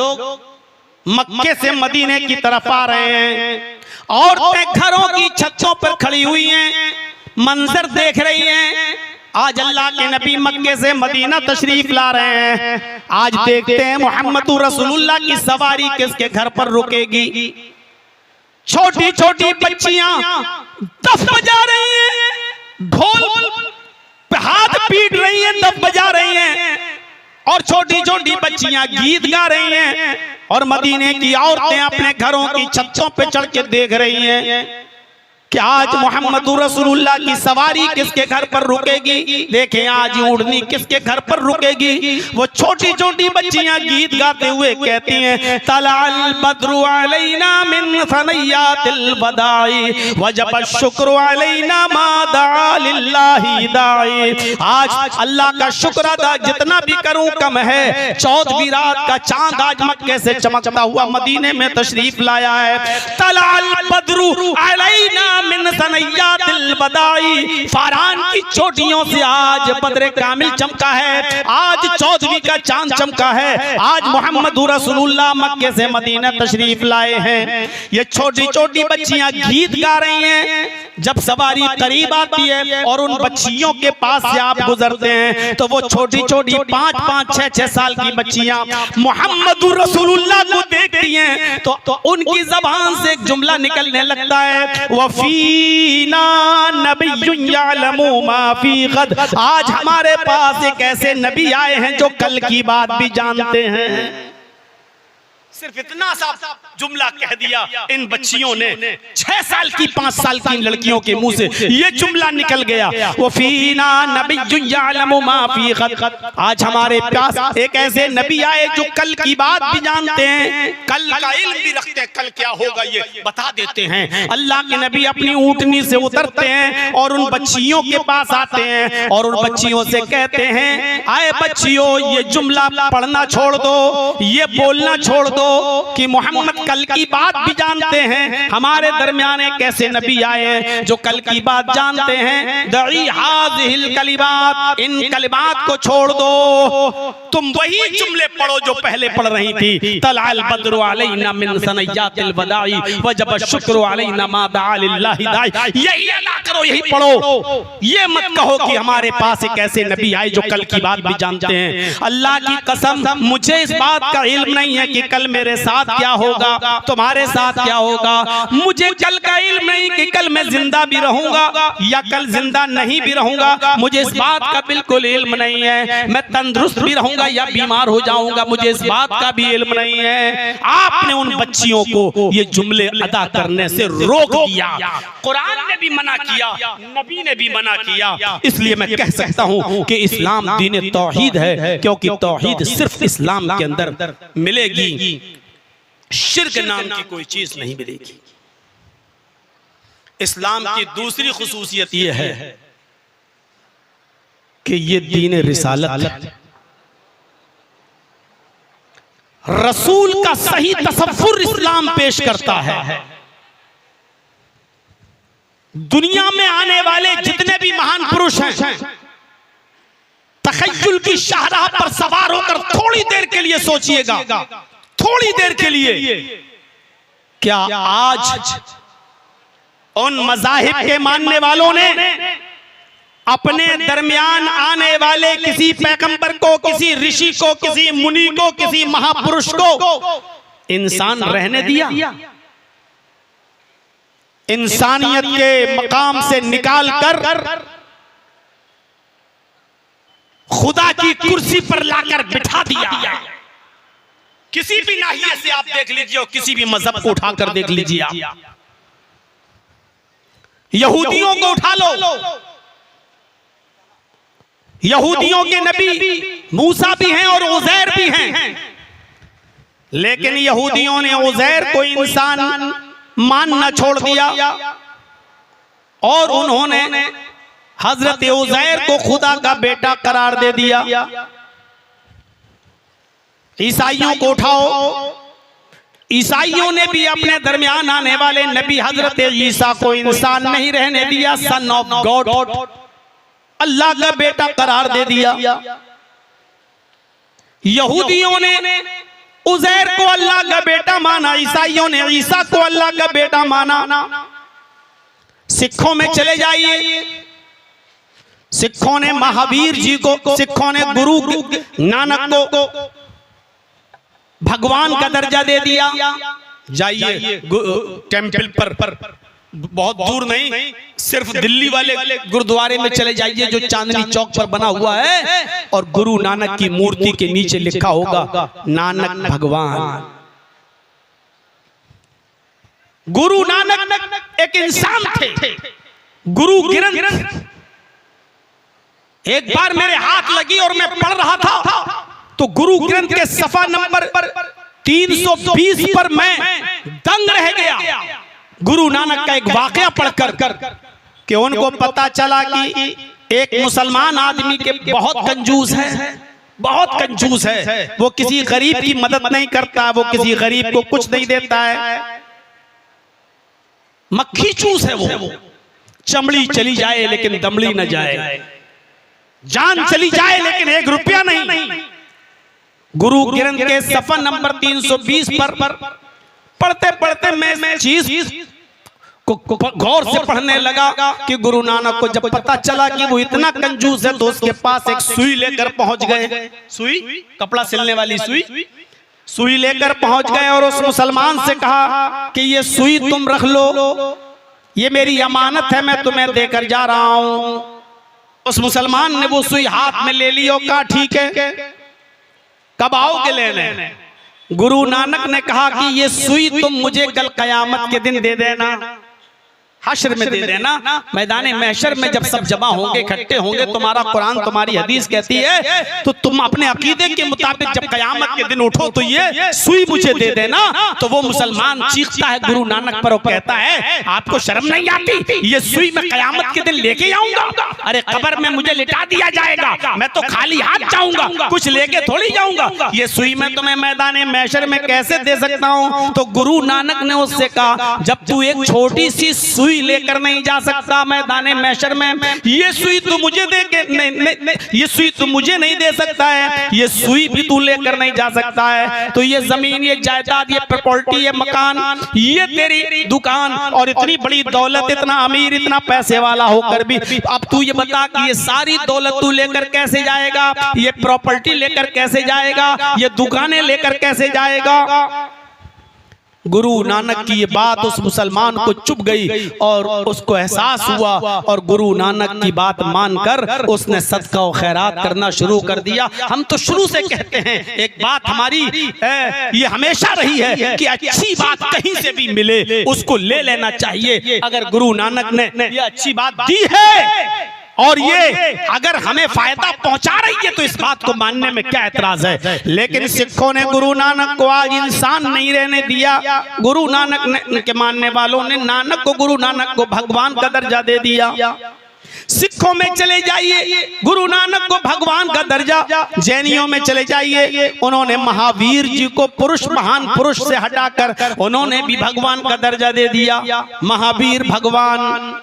मक्के से मदीने की तरफ आ रहे हैं, औरतें घरों की छतों पर खड़ी हुई हैं, मंजर देख रही हैं। आज अल्लाह के नबी मक्के से मदीना तशरीफ ला रहे हैं। आज देखते हैं मोहम्मद रसूलुल्लाह की सवारी किसके घर पर रुकेगी। छोटी छोटी बच्चियां दफ बजा रही हैं, ढोल पे हाथ पीट रही हैं, दफ बजा रही हैं, और छोटी छोटी बच्चियां गीत गा रही हैं, और मदीने की औरतें अपने घरों की छतों पे चढ़ के देख रही हैं कि आज मोहम्मद रसूलुल्लाह की सवारी किसके घर पर रुकेगी। देखें आज ऊँटनी किसके घर पर रुकेगी। वो छोटी छोटी बच्चियां गीत गाते हुए कहती हैं, तलाल बद्रु अलैना मिन सनयातिल बदाई वजब शुक्र अलैना मा दा लिल्लाहि दाई। आज अल्लाह का शुक्र अदा जितना भी करूं कम है। 14वीं रात का चांद आज मक्के से चमकता हुआ मदीने में तशरीफ लाया है। तलाल बद्रु अलैना मिन सनयातिल बदाई, फारान की चोटियों से आज बदरे कामिल चमका है। आज 14वीं का चांद चमका है। आज मोहम्मद रसूलुल्लाह मक्के से मदीना तशरीफ लाए हैं। ये छोटी छोटी बच्चियां गीत गा रही हैं। जब सवारी करीब आती है और उन बच्चियों के पास से आप गुजरते हैं तो वो छोटी छोटी 5-5, 6-6 साल की बच्चियां मोहम्मद रसूलुल्लाह को देखती हैं तो उनकी जबान से एक जुमला निकलने लगता है, वफीना नबियुन यअलमु मा फी गद। आज हमारे पास एक ऐसे नबी आए हैं जो कल की बात भी जानते हैं। सिर्फ इतना सा जुमला कह दिया, इन बच्चियों ने 6 साल की 5 साल की लड़कियों के मुंह से ये जुमला निकल गया, वो फीना नबियुन यअलमु मा फी गद। आज हमारे पास एक ऐसे नबी आए जो कल की बात भी जानते हैं, कल का इल्म भी रखते हैं, कल क्या होगा ये बता देते हैं। अल्लाह के नबी अपनी ऊँटनी से उतरते हैं और उन बच्चियों के पास आते हैं और उन बच्चियों से कहते हैं, आए बच्चियों ये जुमला पढ़ना छोड़ दो, ये बोलना छोड़ दो कि मोहम्मद कल की बात भी जानते हैं। हमारे दरमियान एक ऐसे नबी आए हैं जो कल की बात जानते हैं। दई हाज़िहिल कलिमात, इन कलिमात को छोड़ दो, तुम वही जुमले पढ़ो जो पहले पढ़ रही थी। तलाल बद्रु अलैना मिन सनयातिल बदाई वजब शुक्र अलैना मा दा लिल्लाहि दाई। यही अदा करो, यही पढ़ो। ये मत कहो कि हमारे पास एक ऐसे नबी आए जो कल की बात भी जानते हैं। अल्लाह की कसम मुझे इस बात का इल्म नहीं है कि कल मेरे साथ क्या होगा, तुम्हारे साथ क्या होगा। मुझे कल का इल्म नहीं कि कल मैं जिंदा भी रहूंगा या कल जिंदा नहीं भी रहूंगा। मुझे इस बात का बिल्कुल इल्म नहीं है। मैं तंदुरुस्त भी रहूंगा या बीमार हो जाऊंगा, मुझे इस बात का भी इल्म नहीं है। आपने उन बच्चियों को ये जुमले अदा करने से रोक दिया। कुरान ने भी मना किया, नबी ने भी मना किया। इसलिए मैं कह सकता हूं कि इस्लाम दीन तौहीद है, क्योंकि तौहीद सिर्फ इस्लाम के अंदर मिलेगी, शिर्क नाम की कोई चीज नहीं मिलेगी। इस्लाम की दूसरी खुसूसियत यह है कि ये दीन रिसालत, रसूल का सही तसव्वुर इस्लाम पेश करता है। दुनिया में आने वाले जितने भी महान पुरुष हैं, तखय्युल की शाहराह पर सवार होकर थोड़ी देर के लिए सोचिएगा, थोड़ी देर के लिए, क्या आज उन मज़ाहिब के मानने वालों ने अपने दरमियान आने वाले किसी पैगंबर को, किसी ऋषि को, किसी मुनि को, किसी महापुरुष को इंसान रहने दिया? इंसानियत के मकाम से निकाल कर खुदा की कुर्सी पर लाकर बिठा दिया। किसी भी नाहिए से आप देख लीजिए और किसी भी मजहब को उठाकर देख लीजिए आप। यहूदियों को उठा लो, यहूदियों के नबी मूसा भी हैं और उज़ैर भी हैं, लेकिन यहूदियों ने उज़ैर को इंसान मानना छोड़ दिया और उन्होंने हजरत उज़ैर को खुदा का बेटा करार दे दिया। ईसाइयों को उठाओ, ईसाइयों ने भी अपने दरमियान आने वाले नबी हजरत ईसा को इंसान नहीं रहने दिया, सन ऑफ गॉड, अल्लाह का बेटा करार दे दिया। यहूदियों ने उज़ैर को अल्लाह का बेटा माना, ईसाइयों ने ईसा को अल्लाह का बेटा माना। सिखों में चले जाइए, सिखों ने महावीर जी को, सिखों ने गुरु नानक को भगवान का दर्जा दे दिया। जाइए टेंपल पर, बहुत दूर नहीं, सिर्फ दिल्ली वाले गुरुद्वारे में चले जाइए जो चांदनी चौक पर बना हुआ है, और गुरु नानक की मूर्ति के नीचे लिखा होगा नानक भगवान। गुरु नानक एक इंसान थे, गुरु ग्रंथ एक बार मेरे हाथ लगी और मैं पढ़ रहा था तो गुरु ग्रंथ के सफा नंबर 320 पर मैं दंग रह गया। गुरु नानक का एक वाकया पढ़कर कि उनको पता चला कि एक मुसलमान आदमी के बहुत कंजूस है, बहुत कंजूस है, वो किसी गरीब की मदद नहीं करता, वो किसी गरीब को कुछ नहीं देता है, मक्खी चूस है वो, चमड़ी चली जाए लेकिन दमड़ी न जाए, जान चली जाए लेकिन 1 रुपया नहीं। गुरु ग्रंथ के सफा नंबर 320 पर पढ़ते पढ़ते मैं चीज को गौर से पढ़ने लगा कि गुरु नानक को जब पता चला कि वो इतना कंजूस है तो उसके पास एक सुई लेकर पहुंच गए। सुई, कपड़ा सिलने वाली सुई लेकर पहुंच गए और उस मुसलमान से कहा कि ये सुई तुम रख लो, ये मेरी अमानत है, मैं तुम्हें देकर जा रहा हूं। उस मुसलमान ने वो सुई हाथ में ले ली और कहा ठीक है, कब आओगे लेने? गुरु नानक ने कहा कि ये सुई तुम मुझे कल कयामत के दिन दे देना, हश्र में दे देना, मैदान महशर में जब सब जमा होंगे, इकट्ठे होंगे, तुम्हारा कुरान तुम्हारी हदीस कहती है तो तुम अपने अकीदे के मुताबिक जब कयामत के दिन उठो तो ये सुई मुझे दे देना। तो वो मुसलमान चीखता है गुरु नानक पर और कहता है आपको शर्म नहीं आती, ये सुई मैं कयामत के दिन लेके आऊंगा? अरे कब्र में मुझे लिटा दिया जाएगा, मैं तो खाली हाथ जाऊंगा, कुछ लेके थोड़ी जाऊंगा, ये सुई मैं तुम्हें मैदान महशर में कैसे दे सकता हूं? तो गुरु नानक ने उससे कहा जब तू एक छोटी सी सुई लेकर नहीं जा सकता मैदान महशर में, ये सुई तू मुझे दे के नहीं, ये सुई तू मुझे नहीं दे सकता है, ये सुई भी तू लेकर नहीं जा सकता है, तो ये जमीन, ये जायदाद, ये प्रॉपर्टी, ये मकान, ये तेरी दुकान और इतनी बड़ी दौलत, इतना अमीर, इतना पैसे वाला होकर भी अब तू ये बता कि ये सारी दौलत तू लेकर कैसे जाएगा, ये प्रॉपर्टी लेकर कैसे जाएगा, ये दुकानें लेकर कैसे जाएगा? गुरु नानक की ये बात उस मुसलमान को चुभ गई और उसको एहसास हुआ और गुरु नानक की बात मानकर उसने सदका और खैरात करना शुरू कर दिया। हम तो शुरू से कहते हैं, एक बात हमारी ये हमेशा रही है कि अच्छी बात कहीं से भी मिले उसको ले लेना चाहिए। अगर गुरु नानक ने ये अच्छी बात दी है और ये अगर हमें फायदा पहुंचा रही है तो इस बात को मानने में क्या एतराज है? लेकिन सिखों ने गुरु नानक को आज इंसान नहीं रहने दिया। गुरु नानक के मानने वालों ने नानक को, गुरु नानक को भगवान का दर्जा दे दिया। सिखों में चले जाइए, गुरु नानक को भगवान का दर्जा, जैनियों में चले जाइए, उन्होंने महावीर जी को पुरुष, महान पुरुष से हटाकर उन्होंने भी भगवान का दर्जा दे दिया, महावीर भगवान।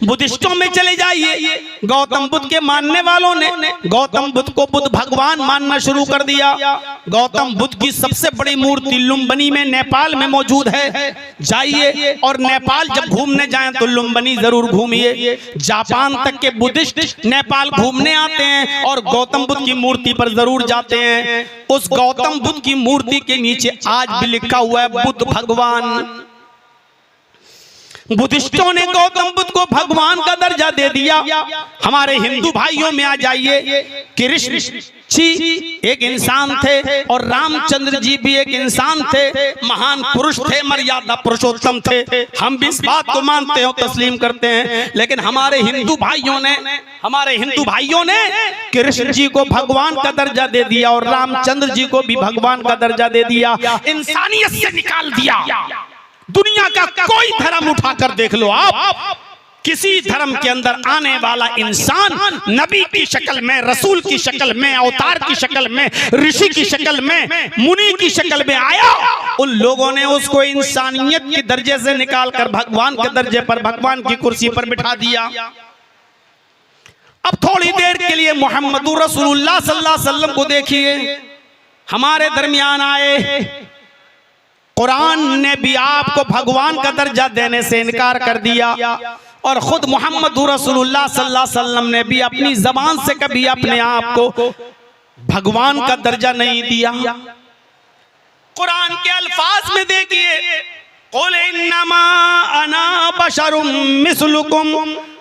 बुद्धिस्टों में चले जाइए, गौतम बुद्ध के मानने वालों ने गौतम बुद्ध को बुद्ध भगवान मानना शुरू कर दिया। गौतम बुद्ध की सबसे बड़ी मूर्ति लुम्बिनी में, नेपाल में मौजूद है। जाइए और नेपाल जब घूमने जाएं तो लुम्बिनी जरूर घूमिए। जापान तक के बुद्धिस्ट नेपाल घूमने आते हैं और गौतम बुद्ध की मूर्ति पर जरूर जाते हैं। उस गौतम बुद्ध की मूर्ति के नीचे आज भी लिखा हुआ है बुद्ध भगवान। बुद्धिस्टों ने गौतम बुद्ध को भगवान का दर्जा दे दिया। हमारे हिंदू भाइयों में आ जाइए, कृष्ण जी एक इंसान थे और रामचंद्र जी भी एक इंसान थे, महान पुरुष थे, मर्यादा पुरुषोत्तम थे। हम भी इस बात को मानते हो, तस्लीम करते हैं। लेकिन हमारे हिंदू भाइयों ने कृष्ण जी को भगवान का दर्जा दे दिया और रामचंद्र जी को भी भगवान का दर्जा दे दिया, इंसानियत से निकाल दिया। दुनिया का कोई धर्म उठाकर देख लो आप, किसी धर्म के अंदर आने वाला इंसान नबी की शक्ल में, रसूल की शक्ल में, अवतार की शक्ल में, ऋषि की शक्ल में, मुनि की शक्ल में आया, उन लोगों ने उसको इंसानियत के दर्जे से निकालकर भगवान के दर्जे पर, भगवान की कुर्सी पर बिठा दिया। अब थोड़ी देर के लिए मोहम्मदुर रसूलुल्लाह सल्लल्लाहु अलैहि वसल्लम को देखिए, हमारे दरमियान आए। कुरान ने भी आपको भगवान का दर्जा देने से इनकार कर दिया और खुद मोहम्मदुर रसूलुल्लाह सल्लल्लाहु अलैहि वसल्लम ने भी अपनी जबान से कभी अपने आप को भगवान का दर्जा नहीं दिया। कुरान के अल्फाज में देखिए, कुल इन्नमा अना बशरुम मिस्लुकुम,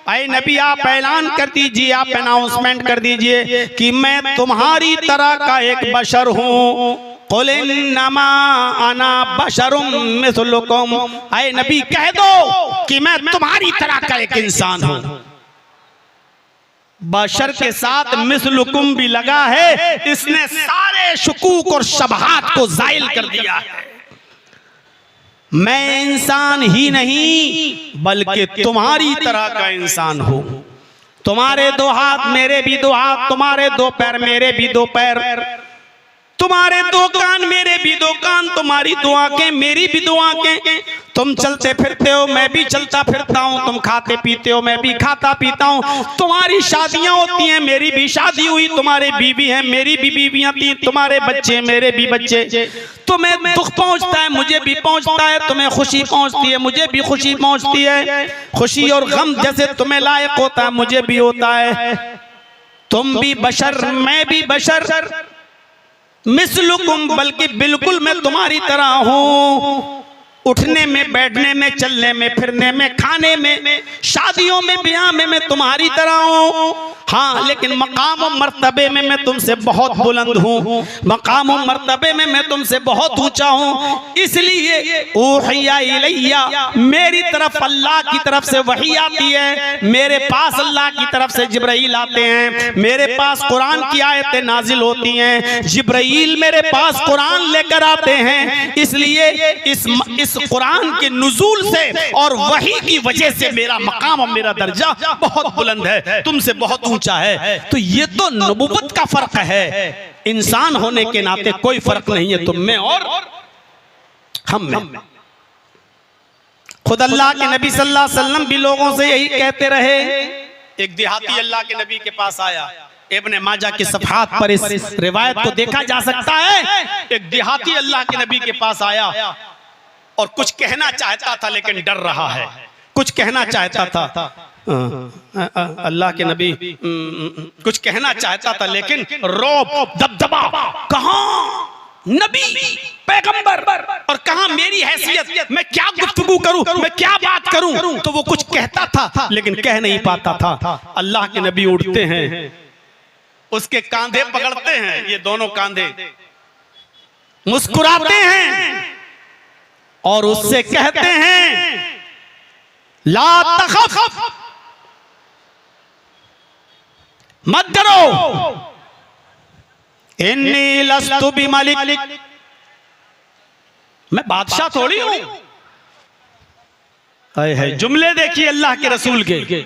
ऐ नबी आप ऐलान कर दीजिए, आप अनाउंसमेंट कर दीजिए कि मैं तुम्हारी तरह का एक बशर हूँ। कुल इन्नमा अना बशरुम मिस्लुकुम, ऐ नबी कह दो कि मैं तुम्हारी तरह का एक इंसान हूँ। बशर के साथ मिस्लुकुम भी लगा है, इसने सारे शुकूक और शबहात को जाइल कर दिया है। मैं इंसान ही नहीं बल्कि तुम्हारी तरह का इंसान हूं। तुम्हारे दो हाथ मेरे भी दो हाथ, तुम्हारे दो पैर मेरे भी दो पैर, तुम्हारे दो कान मेरे भी दो कान, तुम्हारी दो आंखें मेरी भी दो आंखें। तुम चलते फिरते हो मैं भी चलता फिरता हूँ, तुम खाते पीते हो मैं भी खाता पीता हूँ, तुम्हारी शादियां होती हैं मेरी भी शादी हुई, तुम्हारे बीवी हैं मेरी भी बीवियां थी, तुम्हारे बच्चे मेरे भी बच्चे, तुम्हें दुख पहुंचता है मुझे भी पहुंचता है, तुम्हें खुशी पहुंचती है मुझे भी खुशी पहुंचती है, खुशी और गम जैसे तुम्हें लायक होता है मुझे भी होता है। तुम भी बशर मैं भी बशर, मिस्लुकुम बल्कि बिल्कुल मैं तुम्हारी तरह हूँ। उठने में, बैठने में, चलने में, फिरने में, खाने में, शादियों में, ब्याह में मैं तुम्हारी तरह हूँ। हाँ, लेकिन मकाम और मर्तबे में मैं तुमसे बहुत बुलंद हूँ, मकाम और मर्तबे में मैं तुमसे बहुत ऊंचा हूँ। इसलिए ऊहिया इलैया, मेरी तरफ अल्लाह की तरफ से वही आती है, मेरे पास अल्लाह की तरफ से जिब्राइल आते हैं, मेरे पास कुरान की आयतें नाजिल होती हैं, जिब्राइल मेरे पास कुरान लेकर आते हैं। इसलिए इस कुरान के नुज़ूल से और वही की वजह से मेरा मकाम और मेरा दर्जा बहुत बुलंद है, तुमसे बहुत ऊंचा है। तो ये तो नबुव्वत का फर्क है, इंसान होने के नाते कोई फर्क नहीं है तुम में और हम में। खुद अल्लाह के नबी सल्लल्लाहु अलैहि वसल्लम भी लोगों से यही कहते रहे। एक देहाती अल्लाह के नबी के पास आया, इब्ने माजा की सफ़हात पर इस रिवायत को देखा जा सकता है। एक देहाती अल्लाह के नबी के पास आया और कुछ कहना चाहता था लेकिन डर रहा है, कुछ कहना चाहता था अल्लाह के नबी कुछ कहना चाहता था लेकिन रौब दबदबा, कहाँ नबी पैगंबर और कहाँ मेरी हैसियत, मैं क्या गुफ्तगू करूं, मैं क्या बात करूं। तो वो कुछ कहता था लेकिन कह नहीं पाता था। अल्लाह के नबी उठते हैं, उसके कांधे पकड़ते हैं, ये दोनों कांधे, मुस्कुराते हैं और उससे कहते हैं ला तखफ, मत डरो, इन्नी लस्तु बिमलिक, मैं बादशाह थोड़ी हूं। है जुमले देखिए अल्लाह के रसूल के,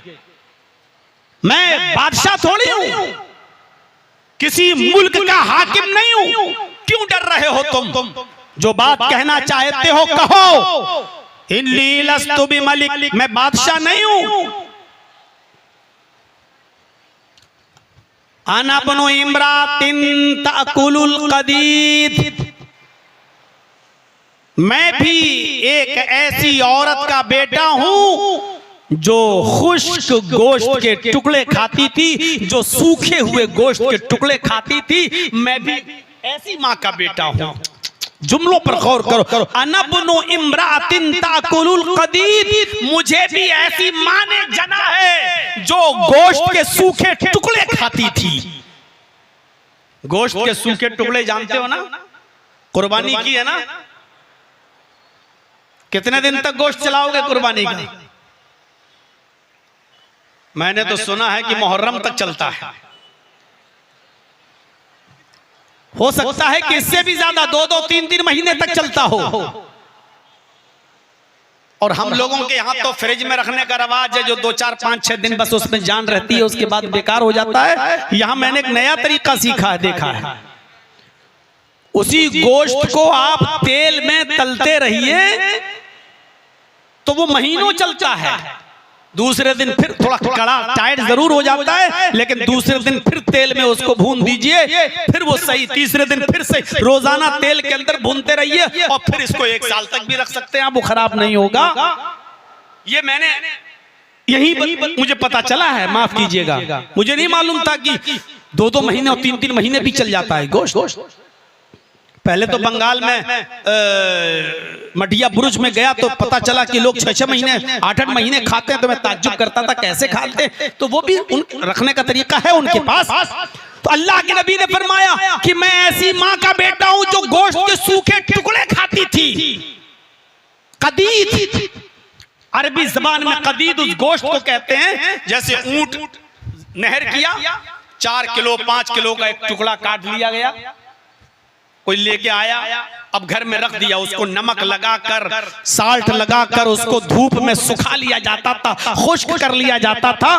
मैं बादशाह थोड़ी हूं, किसी मुल्क का हाकिम नहीं हूं। क्यों डर रहे हो तुम? जो बात कहना चाहते हो कहो। इन्नी लस्तु बिमलिक, मैं बादशाह नहीं हूं। अना बनु इम्रातिन ताकुलुल कदीद, मैं भी एक ऐसी औरत का बेटा हूं जो खुश्क गोश्त के टुकड़े खाती थी, जो सूखे हुए गोश्त के टुकड़े खाती थी। मैं भी ऐसी माँ का बेटा हूं। जुमलों पर गौर करो। अनबनु इम्रातिन ताकुलुल कदीद, मुझे भी ऐसी माँ ने जना है जो गोश्त के सूखे टुकड़े खाती थी। गोश्त के सूखे टुकड़े जानते हो ना, कुर्बानी की है ना, कितने दिन तक गोश्त चलाओगे कुर्बानी का? मैंने तो सुना है कि मुहर्रम तक चलता है, हो सकता है कि इससे भी ज्यादा 2-2, 3-3 महीने तक चलता हो। और हम लोगों के यहाँ तो फ्रिज में रखने का रवाज है, जो 2, 4, 5, 6 दिन बस उसमें जान रहती है, उसके बाद बेकार हो जाता है। यहाँ मैंने एक नया तरीका सीखा है, देखा है। उसी गोश्त को आप तेल में तलते रहिए तो वो महीनों चलता है। दूसरे दिन फिर थोड़ा कड़ा टाइट जरूर हो जाता है, लेकिन दूसरे दिन फिर तेल में उसको भून दीजिए, फिर वो सही। तीसरे दिन फिर से रोजाना तेल के अंदर भूनते रहिए और फिर इसको 1 साल तक भी रख सकते हैं आप, वो खराब नहीं होगा। ये मैंने यही मुझे पता चला है, माफ कीजिएगा, मुझे नहीं मालूम था कि 2-2 महीने और 3-3 महीने भी चल जाता है गोश्त। पहले तो बंगाल में मटिया बुरुज में गया तो पता चला कि लोग 6-6 महीने 8-8 महीने खाते हैं, तो मैं ताज्जुब करता था कैसे खाते हैं। तो वो भी रखने का तरीका है उनके पास। तो अल्लाह के नबी ने फरमाया कि मैं ऐसी माँ का बेटा हूं जो गोश्त के सूखे टुकड़े खाती थी। कदीद, अरबी जबान में कदीद उस गोश्त को कहते हैं जैसे ऊंट नहर किया, 4 किलो 5 किलो का एक टुकड़ा काट लिया गया, कोई लेके आया, अब घर में रख दिया, उसको नमक लगाकर साल्ट लगाकर उसको धूप में सुखा लिया जाता था, खुश्क कर लिया जाता था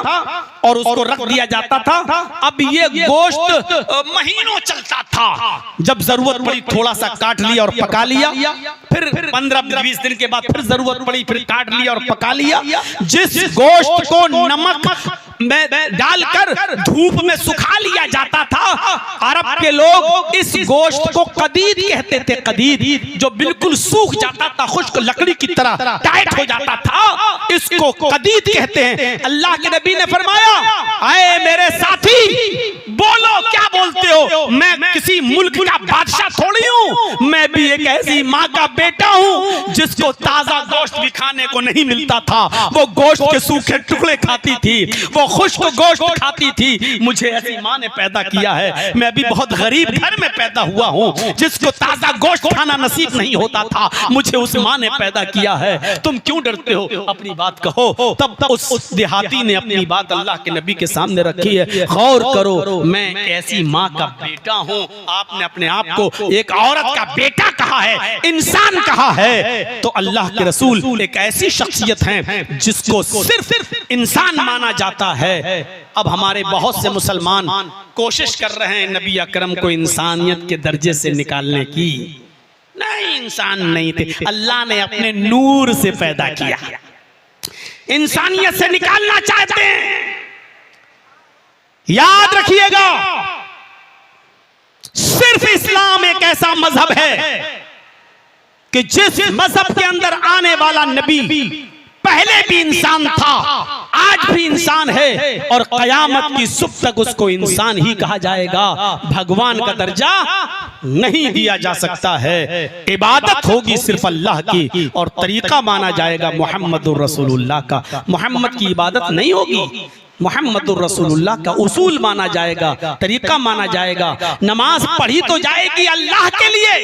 और उसको रख दिया जाता था। अब ये गोश्त महीनों चलता था, जब जरूरत पड़ी थोड़ा सा काट लिया और पका लिया, फिर 15-20 दिन के बाद फिर जरूरत पड़ी फिर काट लिया और पका लिया। जिस गोश्त को नमक में डालकर धूप में सुखा लिया जाता था, अरब के लोग इस गोश्त को कदीद कहते थे। कदीद जो बिल्कुल सूख जाता था, खुश्क लकड़ी की तरह टाइट हो जाता था, इसको कदीद कहते हैं। अल्लाह के नबी ने फरमाया, आए मेरे साथी, बोलो क्या बोलते हो? मैं किसी मुल्क का बादशाह थोड़ी हूँ, मैं भी एक ऐसी माँ का बेटा हूँ जिसको ताजा गोश्त भी खाने को नहीं मिलता था। वो गोश्त के सूखे टुकड़े खाती थी, वो खुश्क गोश्त खाती थी। मुझे ऐसी माँ ने पैदा किया है, मैं भी बहुत गरीब घर में पैदा हुआ हूँ जिसको ताजा गोश्त खाना नसीब नहीं होता था, मुझे उस माँ ने पैदा किया है। तुम क्यों डरते हो? अपनी बात कहो। तब उस देहाती ने अपनी बात अल्लाह के नबी के सामने रखी है। गौर करो, मैं ऐसी माँ का बेटा हूँ। आपने अपने आप को एक औरत का बेटा कहा है, इंसान कहा है, तो अल्लाह के रसूल एक ऐसी शख्सियत हैं जिसको सिर्फ इंसान माना जाता है। अब हमारे बहुत से मुसलमान कोशिश कर रहे हैं नबी अकरम को इंसानियत के दर्जे से निकालने की। नहीं, इंसान नहीं थे, अल्लाह ने अपने नूर से पैदा किया। इंसानियत से निकालना चाहते हैं, याद रखिएगा, सिर्फ इस्लाम एक ऐसा मजहब है कि जिस मजहब के अंदर आने वाला नबी पहले भी इंसान था, आज भी इंसान है और कयामत की सुबह तक उसको इंसान ही कहा जाएगा। भगवान का दर्जा नहीं दिया जा सकता है। इबादत होगी सिर्फ अल्लाह की और तरीका माना जाएगा मोहम्मदुर रसूलुल्लाह का। मोहम्मद की इबादत नहीं होगी, मोहम्मदुर रसूलुल्लाह का उसूल माना जाएगा, तरीका माना जाएगा। नमाज पढ़ी तो जाएगी अल्लाह के लिए,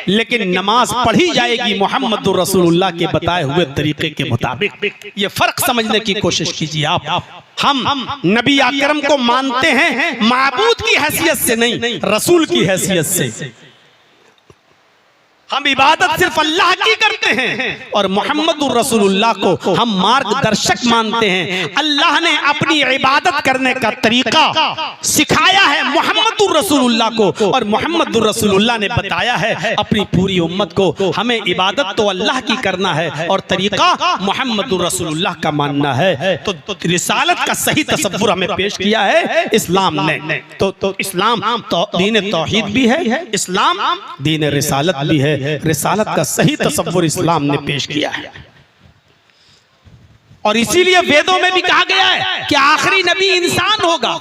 लेकिन नमाज पढ़ी जाएगी मोहम्मदुर रसूलुल्लाह के बताए हुए तरीके के मुताबिक। ये फर्क समझने की कोशिश कीजिए आप। हम नबी अकरम को मानते हैं माबूद की हैसियत से नहीं, रसूल की हैसियत से। हम इबादत सिर्फ अल्लाह की करते हैं और मोहम्मदुर रसूलुल्लाह को हम मार्गदर्शक मानते हैं। अल्लाह ने अपनी इबादत करने का तरीका सिखाया है मोहम्मदुर रसूलुल्लाह को और मोहम्मदुर रसूलुल्लाह ने बताया है अपनी पूरी उम्मत को। हमें इबादत तो अल्लाह की करना है और तरीका मोहम्मदुर रसूलुल्लाह का मानना है। तो रिसालत का सही तसव्वुर हमें पेश किया है इस्लाम ने। तो इस्लाम तो दीन तौहीद भी है, इस्लाम दीन रिसालत भी है। रिसालत का सही तसव्वुर इस्लाम ने पेश किया है और इसीलिए वेदों में भी कहा गया है कि आखिरी नबी इंसान होगा।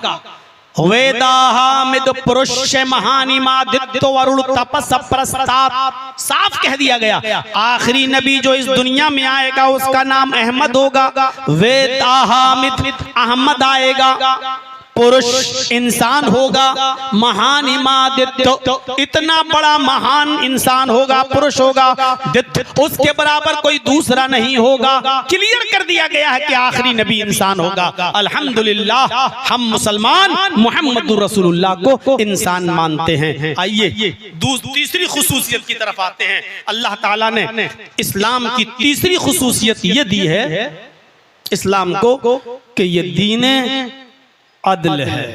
वेदा हामिद पुरुष महानिमादित्य वरुण तपस प्रस्तात, साफ कह दिया गया आखिरी नबी जो इस दुनिया में आएगा उसका नाम अहमद होगा। वेदा हामिद अहमद आएगा, पुरुष इंसान होगा, महान इमादित्य इतना बड़ा महान इंसान होगा, पुरुष होगा, उसके बराबर कोई दूसरा नहीं होगा। क्लियर कर दिया गया है कि आखिरी नबी इंसान होगा। अल्हम्दुलिल्लाह हम मुसलमान मुहम्मदुर रसूलुल्लाह को इंसान मानते हैं। आइए तीसरी खुसूसियत की तरफ आते हैं। अल्लाह ताला ने इस्लाम की तीसरी खुसूसियत ये दी है इस्लाम को कि ये दीन अदल है।